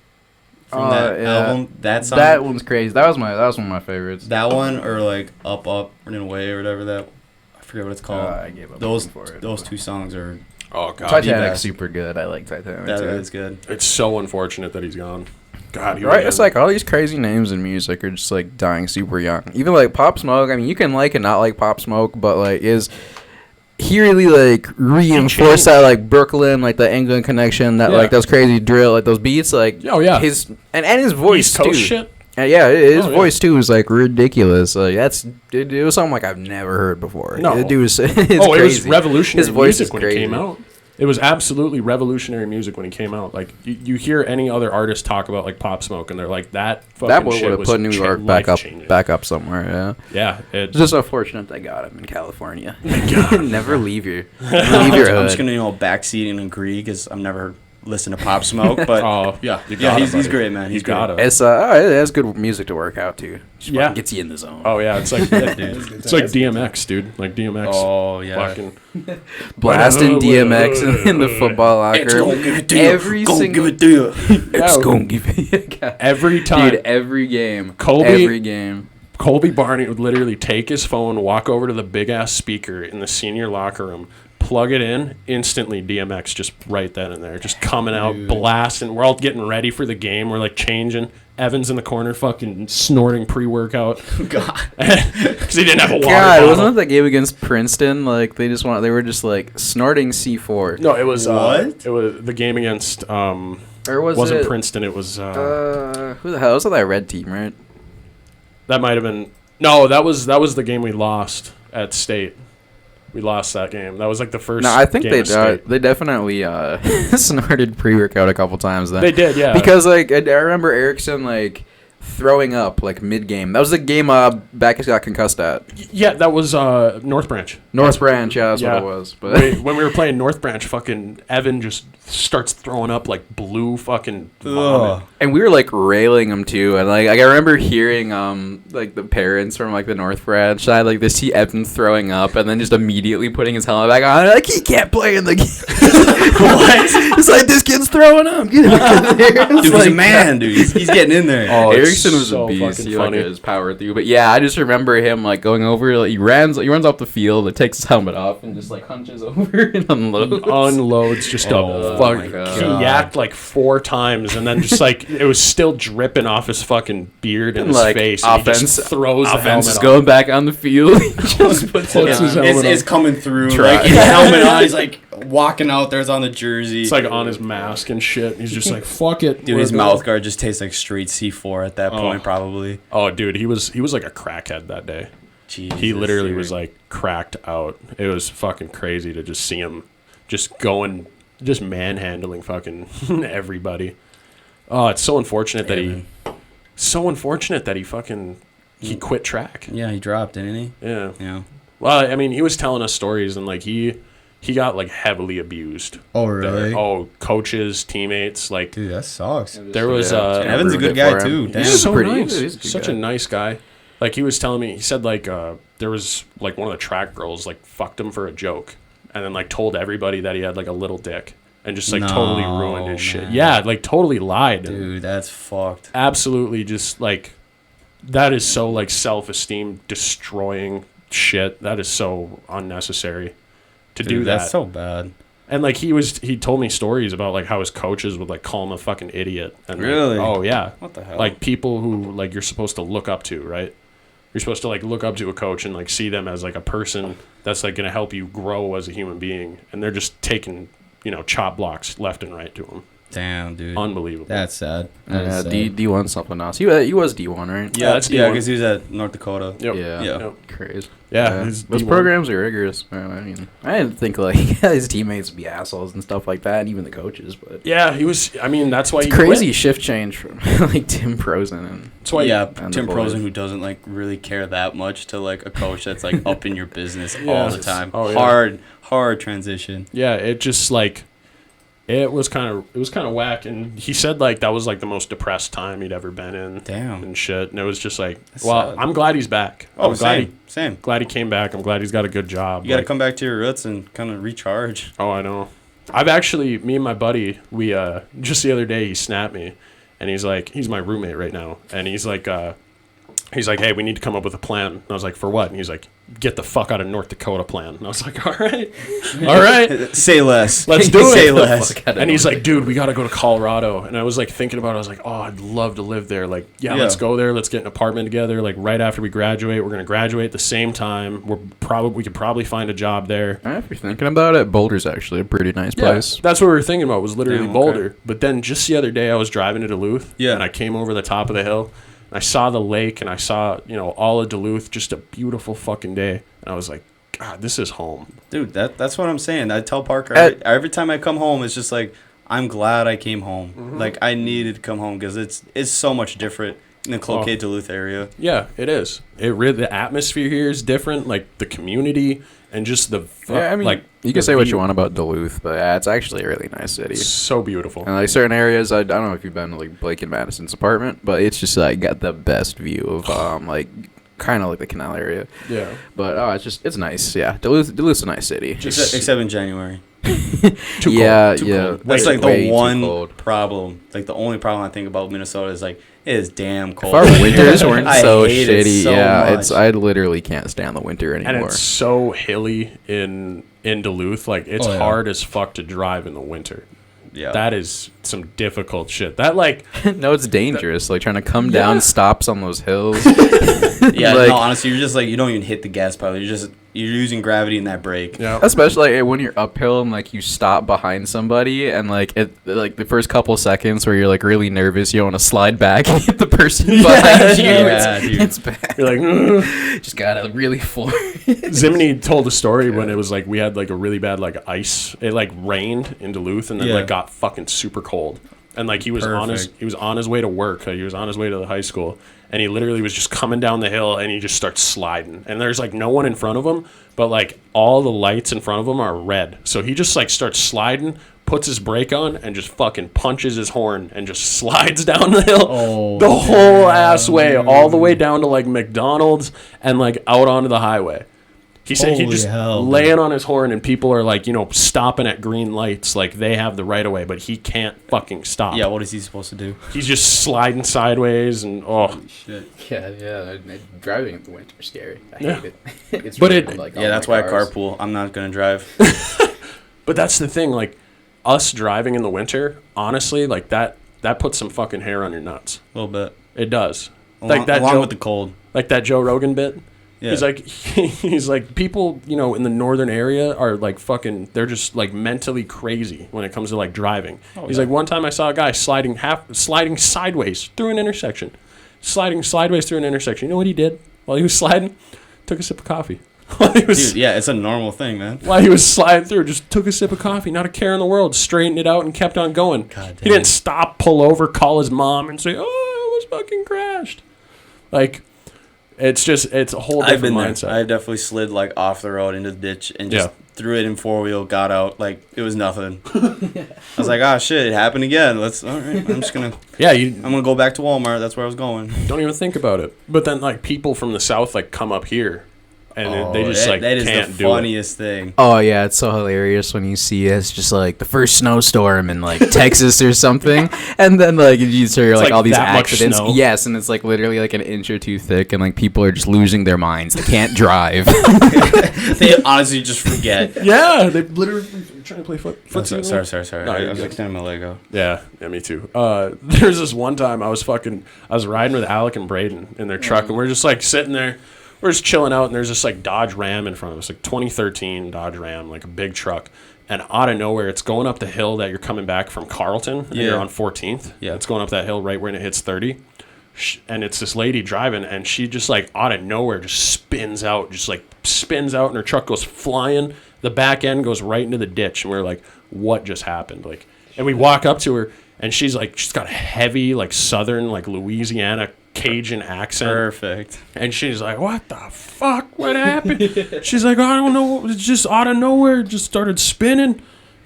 from that album. That song. That one's crazy. That was one of my favorites. That one, or like "Up, Up, and Away" or whatever that. I forget what it's called. I gave up for it. Those 2 songs are. Oh god, Titanic's super good. I like Titanic. That is good. It's so unfortunate that he's gone. God, right? It's like all these crazy names in music are just like dying super young. Even like Pop Smoke. I mean, you can like and not like Pop Smoke, but like he really like reinforced that like Brooklyn, like the England connection, that like those crazy drill, like those beats, like his voice East Coast too. Shit. His voice too was like ridiculous. Like it was something like I've never heard before. No, the dude was it was revolutionary. His voice music when it came out. It was absolutely revolutionary music when he came out. Like you hear any other artist talk about like Pop Smoke, and they're like that. Fucking would have put New York back up somewhere. Yeah. It's just unfortunate they got him in California. Never leave your hood. I'm just gonna backseat and agree because I've never listened to Pop Smoke, but he's great, man. He's got it. It's has good music to work out too. Yeah, gets you in the zone. Oh yeah, it's like it's like DMX, dude. Like DMX. Oh yeah, fucking blasting DMX in the football locker. It's gonna give it to you. Give it to you. It's gonna give it every time. Dude, every game. Colby Barney would literally take his phone, walk over to the big ass speaker in the senior locker room, plug it in, instantly DMX just right then and there, just coming out, blasting. We're all getting ready for the game. We're like changing. Evan's in the corner fucking snorting pre-workout. God. Because he didn't have a water God, bottle. wasn't it that game against Princeton? Like, they were just like snorting C4. No, it was what? It was the game against or was wasn't it Princeton, it was who the hell was that red team, right? That might have been no, that was the game we lost at State. We lost that game. That was like the first. No, I think game they definitely snorted pre-workout a couple times then. They did, yeah. Because like I remember Erickson like throwing up like mid-game. That was the game Backus got concussed at. Yeah, that was North Branch. North Branch, yeah, that's what it was. But when we were playing North Branch, fucking Evan just starts throwing up like blue fucking vomit. And we were like railing him too, and like I remember hearing like the parents from like the North Branch side like they see Evan throwing up, and then just immediately putting his helmet back on, like he can't play in the game. What? It's like this kid's throwing up. Get him in there. Dude, he's a man, dude. He's getting in there. Oh, Erickson was so a beast. fucking He funny. like his power through, but yeah, I just remember him like going over. Like, he runs off the field, like, takes his helmet off, and just like hunches over and unloads. Unloads just a fuck. my God. He yacked like 4 times, and then just like it was still dripping off his fucking beard and his like face. And he just throws the offense helmet is on. going back on the field. He just puts it Puts on. his helmet It's on. coming through. Try. Like, his helmet on. He's like walking out there. It's on the jersey. It's like on his mask and shit. He's just like, fuck it. Dude, we're his going. mouth guard just tastes like straight C4 at that point, probably. Oh, dude, he was like a crackhead that day. Jesus, He literally dude. was like cracked out. It was fucking crazy to just see him just going, just manhandling fucking everybody. Oh, it's so unfortunate that he fucking he quit track. Yeah, he dropped, didn't he? Yeah. Yeah. Well, I mean, he was telling us stories, and like he got like heavily abused. Oh, really? Coaches, teammates, like Dude, that sucks. there was Evan's a good guy, too. Damn. He's so pretty- nice. he's a good Such guy. a nice guy. Like, he was telling me, he said, like, there was, like, one of the track girls, like, fucked him for a joke. And then, like, told everybody that he had, like, a little dick. And just, like, totally ruined his shit. man. Yeah, like, totally lied. Dude, that's fucked. Absolutely just, like, that is so, like, self-esteem destroying shit. That is so unnecessary to do that. That's so bad. And like he told me stories about like how his coaches would like call him a fucking idiot. And like, Really? oh yeah. What the hell? Like people who like you're supposed to look up to, right? You're supposed to like look up to a coach and like see them as like a person that's like gonna help you grow as a human being, and they're just taking chop blocks left and right to him. Damn, dude. Unbelievable. That's sad. That is sad. D1 something else. He was D1, right? Yeah, that's yeah, D1. because he was at North Dakota. Yep. Yeah. Yep. Crazy. Yeah, Those D1. programs are rigorous. I mean, I didn't think like his teammates would be assholes and stuff like that, and even the coaches. But Yeah, he was. I mean, that's why it's he crazy quit. shift change from like Tim Prosen and That's why. Yeah, and Tim the boys. Prosen, who doesn't like really care that much, to like a coach that's like up in your business Yeah. all the time. Oh, yeah. Hard transition. Yeah, it just like it was kind of whack, and he said like that was like the most depressed time he'd ever been in. Damn. And shit, and it was just like, That's well, sad. I'm glad he's back. Oh, I'm glad same. glad he came back. I'm glad he's got a good job. You got to Like, come back to your roots and kind of recharge. Oh, I know. I've actually, me and my buddy, we just the other day he snapped me, and he's like, he's my roommate right now, and he's like, hey, we need to come up with a plan. And I was like, for what? And he's like, get the fuck out of North Dakota plan. And I was like, all right, Say less. let's do it. Say less. And he's like, dude, we got to go to Colorado. And I was like thinking about it. I was like, oh, I'd love to live there. Like, yeah, let's go there. Let's get an apartment together. Like right after we graduate, we're going to graduate at the same time. We could probably find a job there. if you're thinking about it, Boulder's actually a pretty nice place. That's what we were thinking about, was literally Damn, Boulder. okay. But then just the other day I was driving to Duluth. Yeah. And I came over the top of the hill. And I saw the lake, and I saw, all of Duluth, just a beautiful fucking day. And I was like, God, this is home. Dude, that's what I'm saying. I tell Parker every time I come home, it's just like, I'm glad I came home. Mm-hmm. Like, I needed to come home because it's so much different in the Cloquet Duluth area. Yeah, it is. The atmosphere here is different, like the community and just the you can say what you want about Duluth, but it's actually a really nice city. So beautiful. And like certain areas, I don't know if you've been to like Blake and Madison's apartment, but it's just like got the best view of like kind of like the canal area. Yeah. But it's nice. Yeah, Duluth's a nice city. Except in January. Too yeah, cold. yeah. That's like way the too one cold. problem. Like the only problem I think about Minnesota is like it is damn cold. If our winters weren't I so hate it shitty, so yeah, much. I literally can't stand the winter anymore. And it's so hilly in Duluth. Like, it's hard as fuck to drive in the winter. Yeah. That is some difficult shit. That, like... No, it's dangerous. Like, trying to come down stops on those hills. Yeah, like, no, honestly, you're just like, you don't even hit the gas pedal. You're using gravity in that brake. Yeah. Especially like, when you're uphill and like you stop behind somebody and like like the first couple seconds where you're like really nervous, you want to slide back and hit the person behind you. Yeah, dude. It's bad. You're like... Just gotta really floor. Zimney told a story when it was like we had like a really bad like ice. It like rained in Duluth and then like got fucking super cold. And like he was on his way to work. He was on his way to the high school, and he literally was just coming down the hill, and he just starts sliding. And there's like no one in front of him, but like all the lights in front of him are red. So he just like starts sliding, puts his brake on, and just fucking punches his horn and just slides down the hill, the whole ass way, all the way down to like McDonald's and like out onto the highway. He said he just laying on his horn, and people are like, stopping at green lights, like they have the right of way, but he can't fucking stop. Yeah, what is he supposed to do? He's just sliding sideways, and Holy shit. Yeah. Driving in the winter is scary. I hate it. It's But really like that's why I carpool. I'm not gonna drive. But that's the thing, like us driving in the winter, honestly, like that puts some fucking hair on your nuts. A little bit. It does. Along with the cold. Like that Joe Rogan bit. Yeah. He's like people, in the northern area are like fucking, they're just like mentally crazy when it comes to like driving. He's like, one time I saw a guy sliding sideways through an intersection. Sliding sideways through an intersection. You know what he did while he was sliding? Took a sip of coffee. Dude, yeah, it's a normal thing, man. While he was sliding through, just took a sip of coffee, not a care in the world, straightened it out and kept on going. He didn't stop, pull over, call his mom and say, "Oh, I almost fucking crashed." Like, it's a whole different mindset. I definitely slid like off the road into the ditch and just threw it in 4-wheel, got out, like it was nothing. I was like, "Oh shit, it happened again. All right, I'm just gonna I'm gonna go back to Walmart. That's where I was going." Don't even think about it. But then like people from the south like come up here. And they just that is can't the funniest thing. Oh yeah, it's so hilarious when you see it's just like the first snowstorm in like Texas or something, and then like you hear like all these accidents. Yes, and it's like literally like an inch or two thick, and like people are just losing their minds. They can't drive. They honestly just forget. Yeah, they literally trying to play footsie. Sorry. No, I was extending my leg out. Yeah, me too. There's this one time I was riding with Alec and Braden in their truck, and we're just like sitting there. We're just chilling out, and there's this like Dodge Ram in front of us, like 2013 Dodge Ram, like a big truck. And out of nowhere, it's going up the hill that you're coming back from Carlton, and you're on 14th. Yeah, it's going up that hill right when it hits 30. And it's this lady driving, and she just like out of nowhere just spins out, and her truck goes flying. The back end goes right into the ditch, and we're like, "What just happened?" Like, and we walk up to her, and she's got a heavy like Southern like Louisiana Cajun accent. Perfect. And she's like, "What the fuck? What happened?" She's like, "I don't know. It was just out of nowhere. It just started spinning."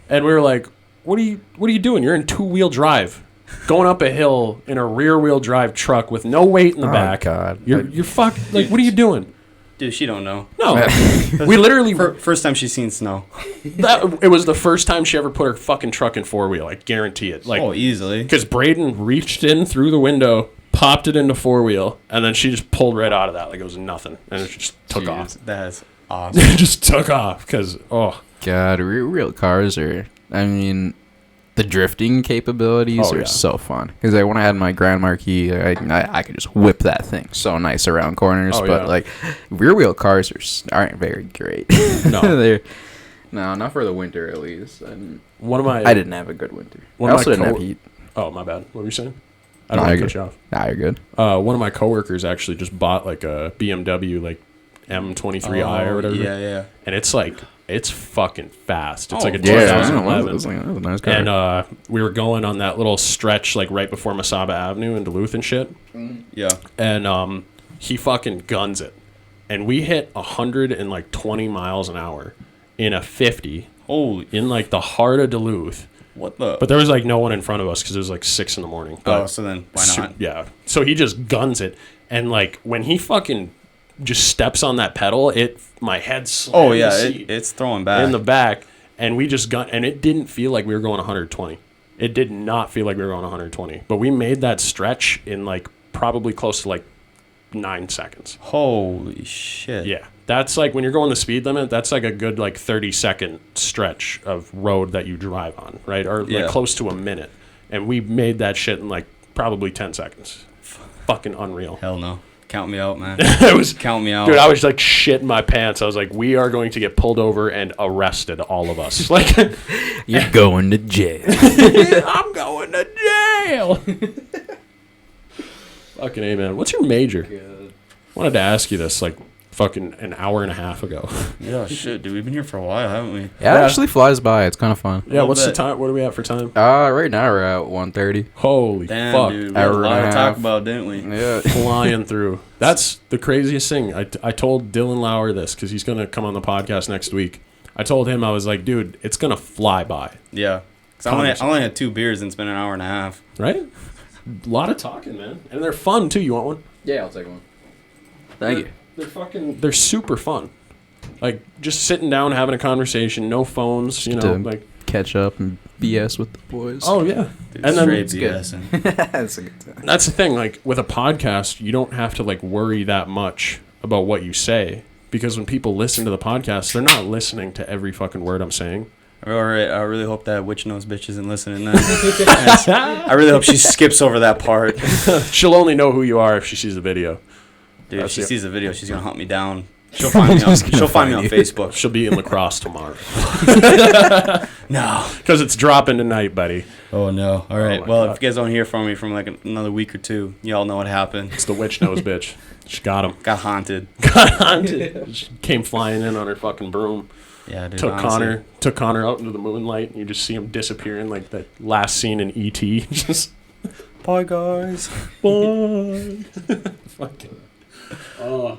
And we were like, What are you doing? You're in 2-wheel drive, going up a hill in a rear-wheel drive truck with no weight in the back. God. You're fucked. Like, what are you doing?" Dude, she don't know. No. We literally... First time she's seen snow. It was the first time she ever put her fucking truck in 4-wheel. I guarantee it. Like, easily. Because Braden reached in through the window, popped it into 4-wheel, and then she just pulled right out of that like it was nothing. And it just took off. That's awesome. It just took off because, God, real cars are... I mean... The drifting capabilities are so fun. Because when I had my Grand Marquis, I could just whip that thing so nice around corners. Like rear wheel cars aren't very great. No, no, not for the winter at least. I didn't have a good winter. I also didn't have heat. Oh, my bad. What were you saying? I don't want to cut you off. Nah, you're good. One of my coworkers actually just bought like a BMW like M23i or whatever. Yeah. And it's fucking fast. It's like a 2011. Nice car. And we were going on that little stretch like right before Masaba Avenue in Duluth and shit. Yeah. And he fucking guns it. And we hit 120 miles an hour in a 50. Holy. In like the heart of Duluth. What the? But there was like no one in front of us because it was like 6 a.m. But, so then why not? Yeah. So he just guns it. And like when he fucking just steps on that pedal, my head slams it's throwing back in the back, and it didn't feel like we were going 120. It did not feel like we were going 120, but we made that stretch in like probably close to like 9 seconds. Holy shit. Yeah. That's like when you're going the speed limit, that's like a good like 30-second stretch of road that you drive on, right? Or like close to a minute. And we made that shit in like probably 10 seconds. Fucking unreal. Hell no. Count me out, man. Count me out. Dude, I was like shitting my pants. I was like, we are going to get pulled over and arrested, all of us. Like, you're going to jail. I'm going to jail. Fucking A, man. What's your major? God. Wanted to ask you this like fucking an hour and a half ago. Yeah, shit, dude. We've been here for a while, haven't we? Yeah, it actually flies by. It's kind of fun. Yeah, what's the time? What are we at for time? Right now we're at 1:30. Holy fuck. Dude, we had a lot to talk about, didn't we? Yeah. Flying through. That's the craziest thing. I told Dylan Lauer this because he's going to come on the podcast next week. I told him, I was like, dude, it's going to fly by. Yeah. Because I only had 2 beers and it's been an hour and a half. Right? A lot of talking, man. And they're fun, too. You want one? Yeah, I'll take one. Thank you. They're super fun. Like, just sitting down, having a conversation, no phones, like catch up and BS with the boys. Oh, yeah. Dude, and then it's BSing. That's a good time. That's the thing. Like, with a podcast, you don't have to, like, worry that much about what you say. Because when people listen to the podcast, they're not listening to every fucking word I'm saying. All right, I really hope that witch nose bitch isn't listening then. I really hope she skips over that part. She'll only know who you are if she sees the video. Dude, if she sees the video, she's gonna hunt me down. She'll find me on Facebook. She'll be in lacrosse tomorrow. No, because it's dropping tonight, buddy. Oh no! All right. Well, if you guys don't hear from me from like another week or 2, y'all know what happened. It's the witch nose bitch. She got him. Got haunted. She came flying in on her fucking broom. Yeah, dude. Took Connor out into the moonlight, and you just see him disappearing like that last scene in E.T. Just bye, guys. Bye. Fucking. Oh.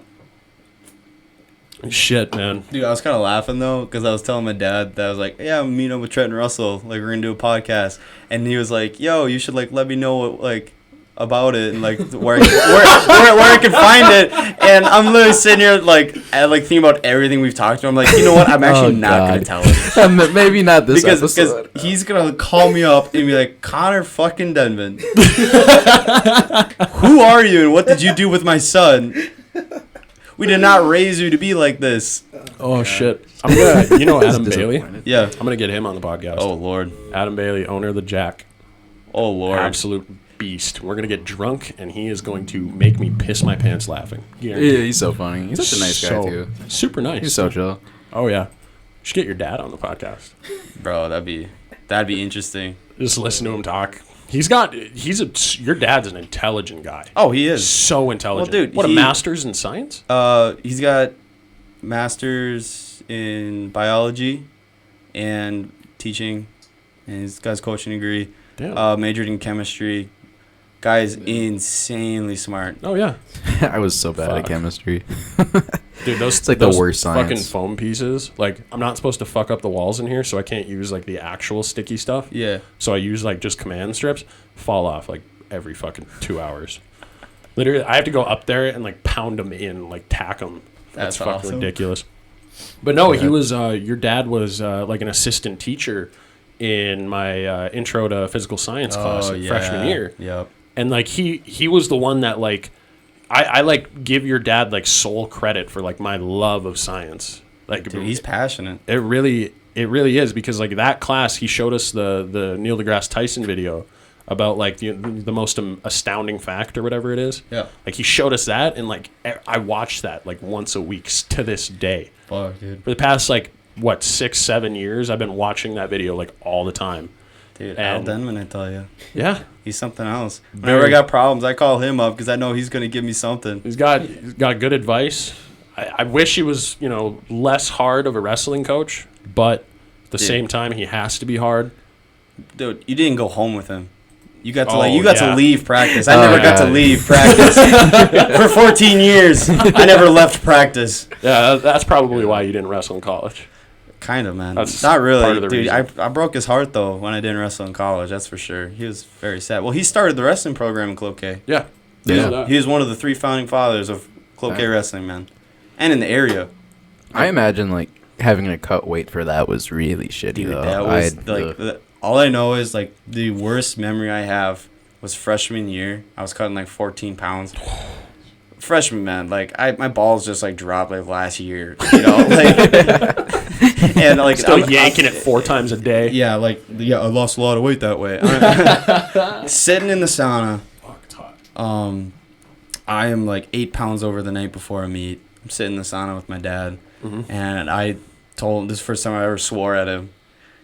Shit, man. Dude, I was kind of laughing, though, because I was telling my dad that I was like, yeah, I'm meeting up with Trent and Russell. Like, we're going to do a podcast. And he was like, yo, you should, like, let me know, what, like, about it and, like, where I can find it. And I'm literally sitting here, like thinking about everything we've talked about. I'm like, you know what? I'm actually not going to tell him. Maybe not this episode. Because he's going to call me up and be like, Connor fucking Denman. Who are you and what did you do with my son? We did not raise you to be like this. Oh, shit. I'm going to, Adam Bailey? Yeah. I'm going to get him on the podcast. Oh, Lord. Adam Bailey, owner of the Jack. Oh, Lord. Absolute beast. We're going to get drunk, and he is going to make me piss my pants laughing. Guaranteed. Yeah, he's so funny. He's such a nice guy, too. Super nice. He's so chill. Oh, yeah. You should get your dad on the podcast. Bro, that'd be interesting. Just listen to him talk. Your dad's an intelligent guy. Oh, he is. So intelligent. Well, dude, a master's in science? He's got masters in biology and teaching, and he's got his coaching degree. Damn. Majored in chemistry. Guy's insanely smart. Oh, yeah. I was so bad at chemistry. Dude, it's like the worst science. Fucking foam pieces. Like, I'm not supposed to fuck up the walls in here, so I can't use, like, the actual sticky stuff. Yeah. So I use, like, just command strips. Fall off, like, every fucking 2 hours. Literally, I have to go up there and, like, pound them in, like, tack them. That's fucking awesome. Ridiculous. But no, he was, your dad was, like, an assistant teacher in my intro to physical science class freshman year. Yep. And, like, he was the one that, like, I like, give your dad, like, sole credit for, like, my love of science. Like, dude, he's passionate. It really is, because, like, that class, he showed us the Neil deGrasse Tyson video about, like, the most astounding fact or whatever it is. Yeah. Like, he showed us that, and, like, I watch that, like, once a week to this day. Fuck, dude. For the past, like, 6-7 years, I've been watching that video, like, all the time. Dude, Al Denman, I tell you. Yeah. He's something else. Whenever I got problems, I call him up because I know he's going to give me something. He's got good advice. I wish he was, less hard of a wrestling coach, but at the same time, he has to be hard. Dude, you didn't go home with him. You got to to leave practice. I never got to leave practice. For 14 years, I never left practice. Yeah, that's probably why you didn't wrestle in college. Kind of, man. That's not really, dude. Reason. I broke his heart though when I didn't wrestle in college. That's for sure. He was very sad. Well, he started the wrestling program in Cloquet. Yeah. He was one of the 3 founding fathers of Cloquet wrestling, man, and in the area. I imagine like having to cut weight for that was really shitty. Dude, though. that was all I know is like the worst memory I have was freshman year. I was cutting like 14 pounds. Freshman, man, like my balls just like dropped like last year, you know, like and like still yanking it 4 times a day. Yeah, I lost a lot of weight that way. Sitting in the sauna. I am like 8 pounds over the night before a meet. I'm sitting in the sauna with my dad, and I told him this is the first time I ever swore at him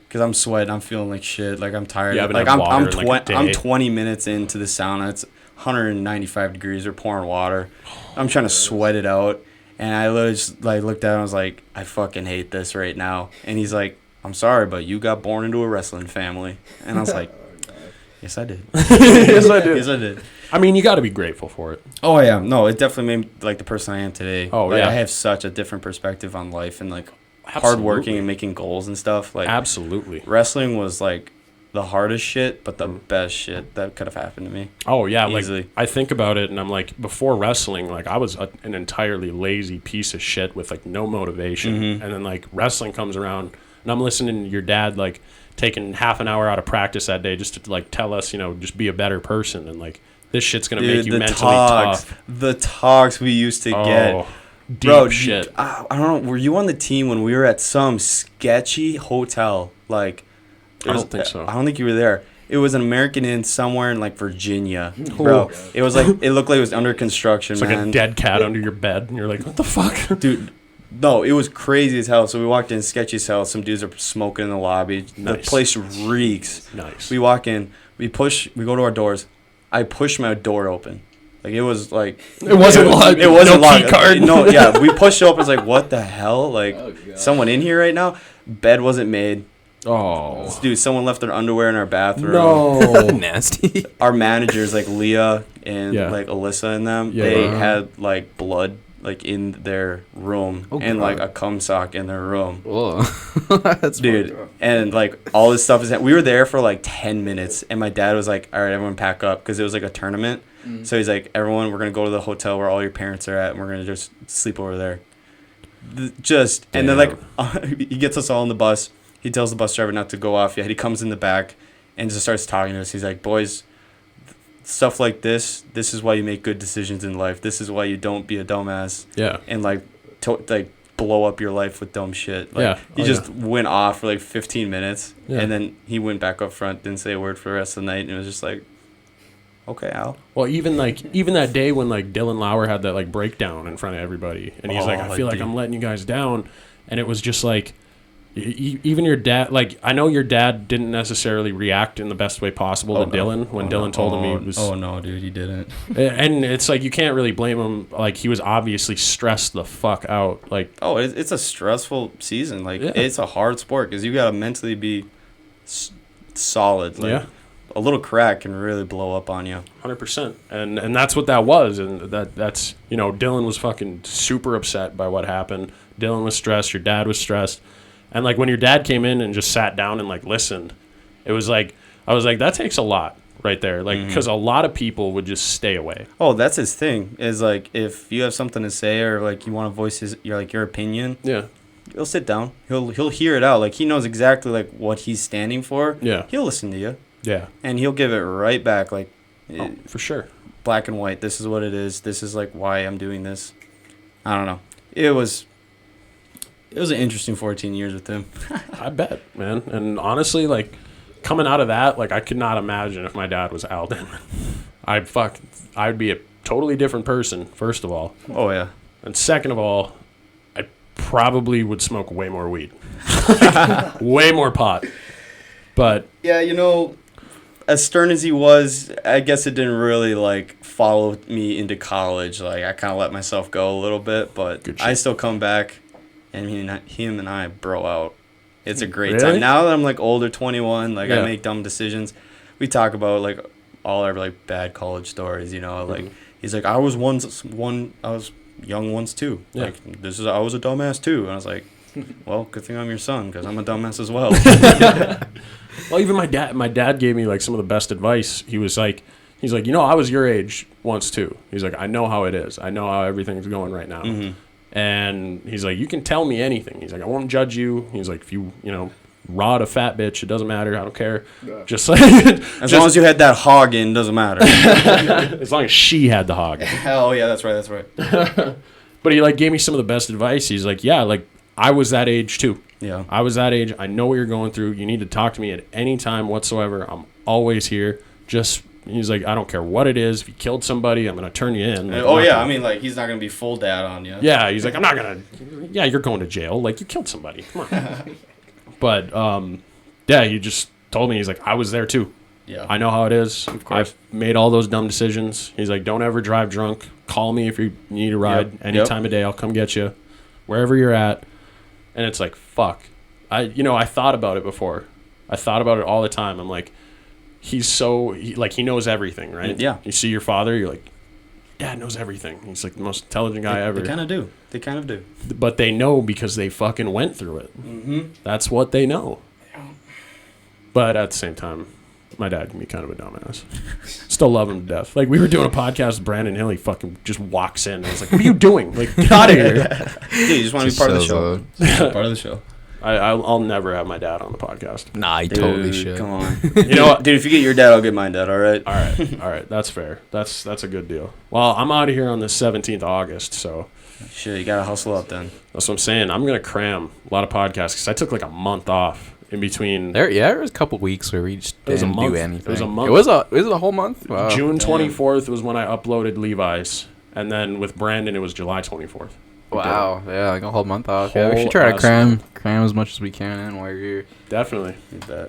because I'm sweating, I'm feeling like shit, like I'm tired. Like I'm 20 minutes into the sauna. It's 195 degrees. They're pouring water. I'm trying to sweat it out, and I literally just like looked at him. I was like, I fucking hate this right now. And he's like, I'm sorry, but you got born into a wrestling family. And I was like, yes, I did. Yes, I did. Yes, I did. I mean, you got to be grateful for it. Oh yeah, no, it definitely made me like the person I am today. Oh like, yeah, I have such a different perspective on life and like hardworking and making goals and stuff. Like absolutely, wrestling was like the hardest shit, but the best shit that could have happened to me. Oh yeah, easily. Like I think about it, and I'm like, before wrestling, like I was an entirely lazy piece of shit with like no motivation, and then like wrestling comes around, and I'm listening to your dad like taking half an hour out of practice that day just to like tell us, you know, just be a better person, and like this shit's gonna make you mentally tough. The talks we used to get. Deep Bro, shit. I don't know. Were you on the team when we were at some sketchy hotel? Like, I don't think so. I don't think you were there. It was an American Inn somewhere in like Virginia, bro. It was like it looked like it was under construction. It's man. like a dead cat under your bed, and you're like, what the fuck, dude? No, it was crazy as hell. So we walked in, sketchy as hell. Some dudes are smoking in the lobby. Nice. The place reeks. Nice. We walk in. We go to our doors. I push my door open. Like it was like it wasn't locked. It wasn't no locked. Key card. No, yeah. We pushed it open. It's like, what the hell? Like someone in here right now. Bed wasn't made. Oh, dude, someone left their underwear in our bathroom. No, nasty. Our managers, like Leah and like Alyssa and them, they had like blood like in their room and like a cum sock in their room. Whoa. That's dude, and like all this stuff is. We were there for like 10 minutes, and my dad was like, "All right, everyone, pack up," because it was like a tournament. So he's like, "Everyone, we're gonna go to the hotel where all your parents are at, and we're gonna just sleep over there." And then like he gets us all in the bus. He tells the bus driver not to go off yet. He comes in the back and just starts talking to us. He's like, "Boys, stuff like this is why you make good decisions in life. This is why you don't be a dumbass." Yeah. And like blow up your life with dumb shit. Like, he just went off for like 15 minutes, and then he went back up front, didn't say a word for the rest of the night, and it was just like, okay, Al. Well, even that day when like Dylan Lauer had that like breakdown in front of everybody, and he's like, I feel like I'm letting you guys down, and it was just like, even your dad, like I know your dad didn't necessarily react in the best way possible to Dylan when Dylan told him he was. Oh no, dude, he didn't. And it's like you can't really blame him. Like he was obviously stressed the fuck out. Like it's a stressful season. Like it's a hard sport because you gotta mentally be solid. Like, a little crack can really blow up on you. 100%. And that's what that was. And that's you know, Dylan was fucking super upset by what happened. Dylan was stressed. Your dad was stressed. And like when your dad came in and just sat down and like listened, it was like I was like, that takes a lot right there. Like because a lot of people would just stay away. Oh, that's his thing. Is like if you have something to say or like you want to voice your opinion. Yeah. He'll sit down. He'll hear it out. Like he knows exactly like what he's standing for. Yeah. He'll listen to you. Yeah. And he'll give it right back, like, for sure. Black and white. This is what it is. This is like why I'm doing this. I don't know. It was an interesting 14 years with him. I bet, man. And honestly, like coming out of that, like I could not imagine if my dad was Al Denman. I'd be a totally different person. First of all. Oh yeah. And second of all, I probably would smoke way more weed, way more pot. But yeah, you know. As stern as he was, I guess it didn't really, like, follow me into college. Like, I kind of let myself go a little bit, but I still come back, and him and I bro out. It's a great time. Now that I'm, like, older, 21, like, I make dumb decisions. We talk about, like, all our, like, bad college stories, you know? Like, he's like, I was young once, too. Yeah. Like, I was a dumbass, too. And I was like, well, good thing I'm your son, because I'm a dumbass as well. Well, even my dad gave me like some of the best advice. He's like, you know, I was your age once too. He's like, I know how it is. I know how everything's going right now. And he's like, you can tell me anything. He's like, I won't judge you. He's like, if you rod a fat bitch, it doesn't matter. I don't care. Yeah. Just like as long as you had that hog in, doesn't matter. As long as she had the hog. Oh yeah, that's right. But he like gave me some of the best advice. He's like, yeah, like I was that age too. Yeah. I was that age. I know what you're going through. You need to talk to me at any time whatsoever. I'm always here. He's like, I don't care what it is. If you killed somebody, I'm going to turn you in. Like, I mean, like, he's not going to be full dad on you. Yeah, he's like, I'm not going to. Yeah, you're going to jail. Like, you killed somebody. Come on. But, yeah, he just told me, he's like, I was there too. Yeah. I know how it is. I've made all those dumb decisions. He's like, don't ever drive drunk. Call me if you need a ride any time of day. I'll come get you wherever you're at. And it's like, fuck. I thought about it before. I thought about it all the time. I'm like, he knows everything, right? Yeah. You see your father, you're like, Dad knows everything. He's like the most intelligent guy ever. They kind of do. But they know because they fucking went through it. Mm-hmm. That's what they know. But at the same time, my dad can be kind of a dumbass. Still love him to death. Like, we were doing a podcast with Brandon Hill. He fucking just walks in. And I was like, what are you doing? Like, get out of here. Dude, you just want to be part of the show. Part of the show. I'll never have my dad on the podcast. Nah, he totally should. Come on. You know what? Dude, if you get your dad, I'll get my dad, all right? All right. That's fair. That's a good deal. Well, I'm out of here on the 17th of August, so. Shit, you got to hustle up then. That's what I'm saying. I'm going to cram a lot of podcasts because I took like a month off in between. There was a couple weeks where we just didn't do anything. It was a month. Was it a whole month? Wow. June 24th was when I uploaded Levi's, and then with Brandon, it was July 24th. Wow, yeah, like a whole month off. Yeah, we should try to cram as much as we can in while you're here. Definitely.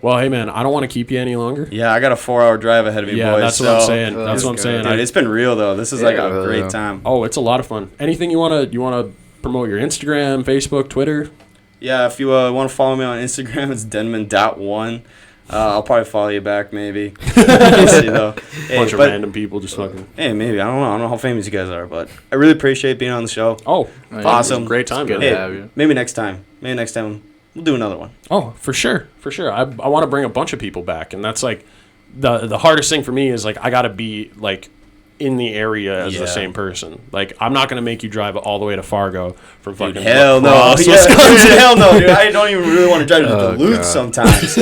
Well, hey, man, I don't want to keep you any longer. Yeah, I got a 4-hour drive ahead of me, boys. Yeah, that's what I'm saying. That's what I'm saying. Dude, it's been real, though. This is like a great time. Oh, it's a lot of fun. Anything you want to promote your Instagram, Facebook, Twitter? Yeah, if you want to follow me on Instagram, it's denman.1. I'll probably follow you back, maybe. We'll see, though. Bunch of random people just fucking. Hey, maybe. I don't know how famous you guys are, but I really appreciate being on the show. Oh, awesome. Great time. Good to have you. Maybe next time we'll do another one. Oh, for sure. I want to bring a bunch of people back, and that's like the hardest thing for me is like I got to be like in the area as the same person. Like, I'm not going to make you drive all the way to Fargo from fucking hell no. Hell no, dude. I don't even really want to drive to Duluth sometimes.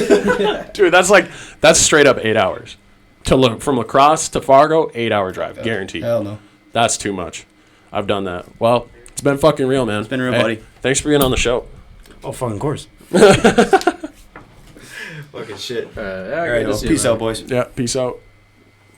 Dude, that's straight up 8 hours. From La Crosse to Fargo, 8-hour drive, guaranteed. Hell no. That's too much. I've done that. Well, it's been fucking real, man. It's been real, buddy. Thanks for being on the show. Oh, fucking course. Fucking shit. All right, peace out, boys. Yeah, peace out.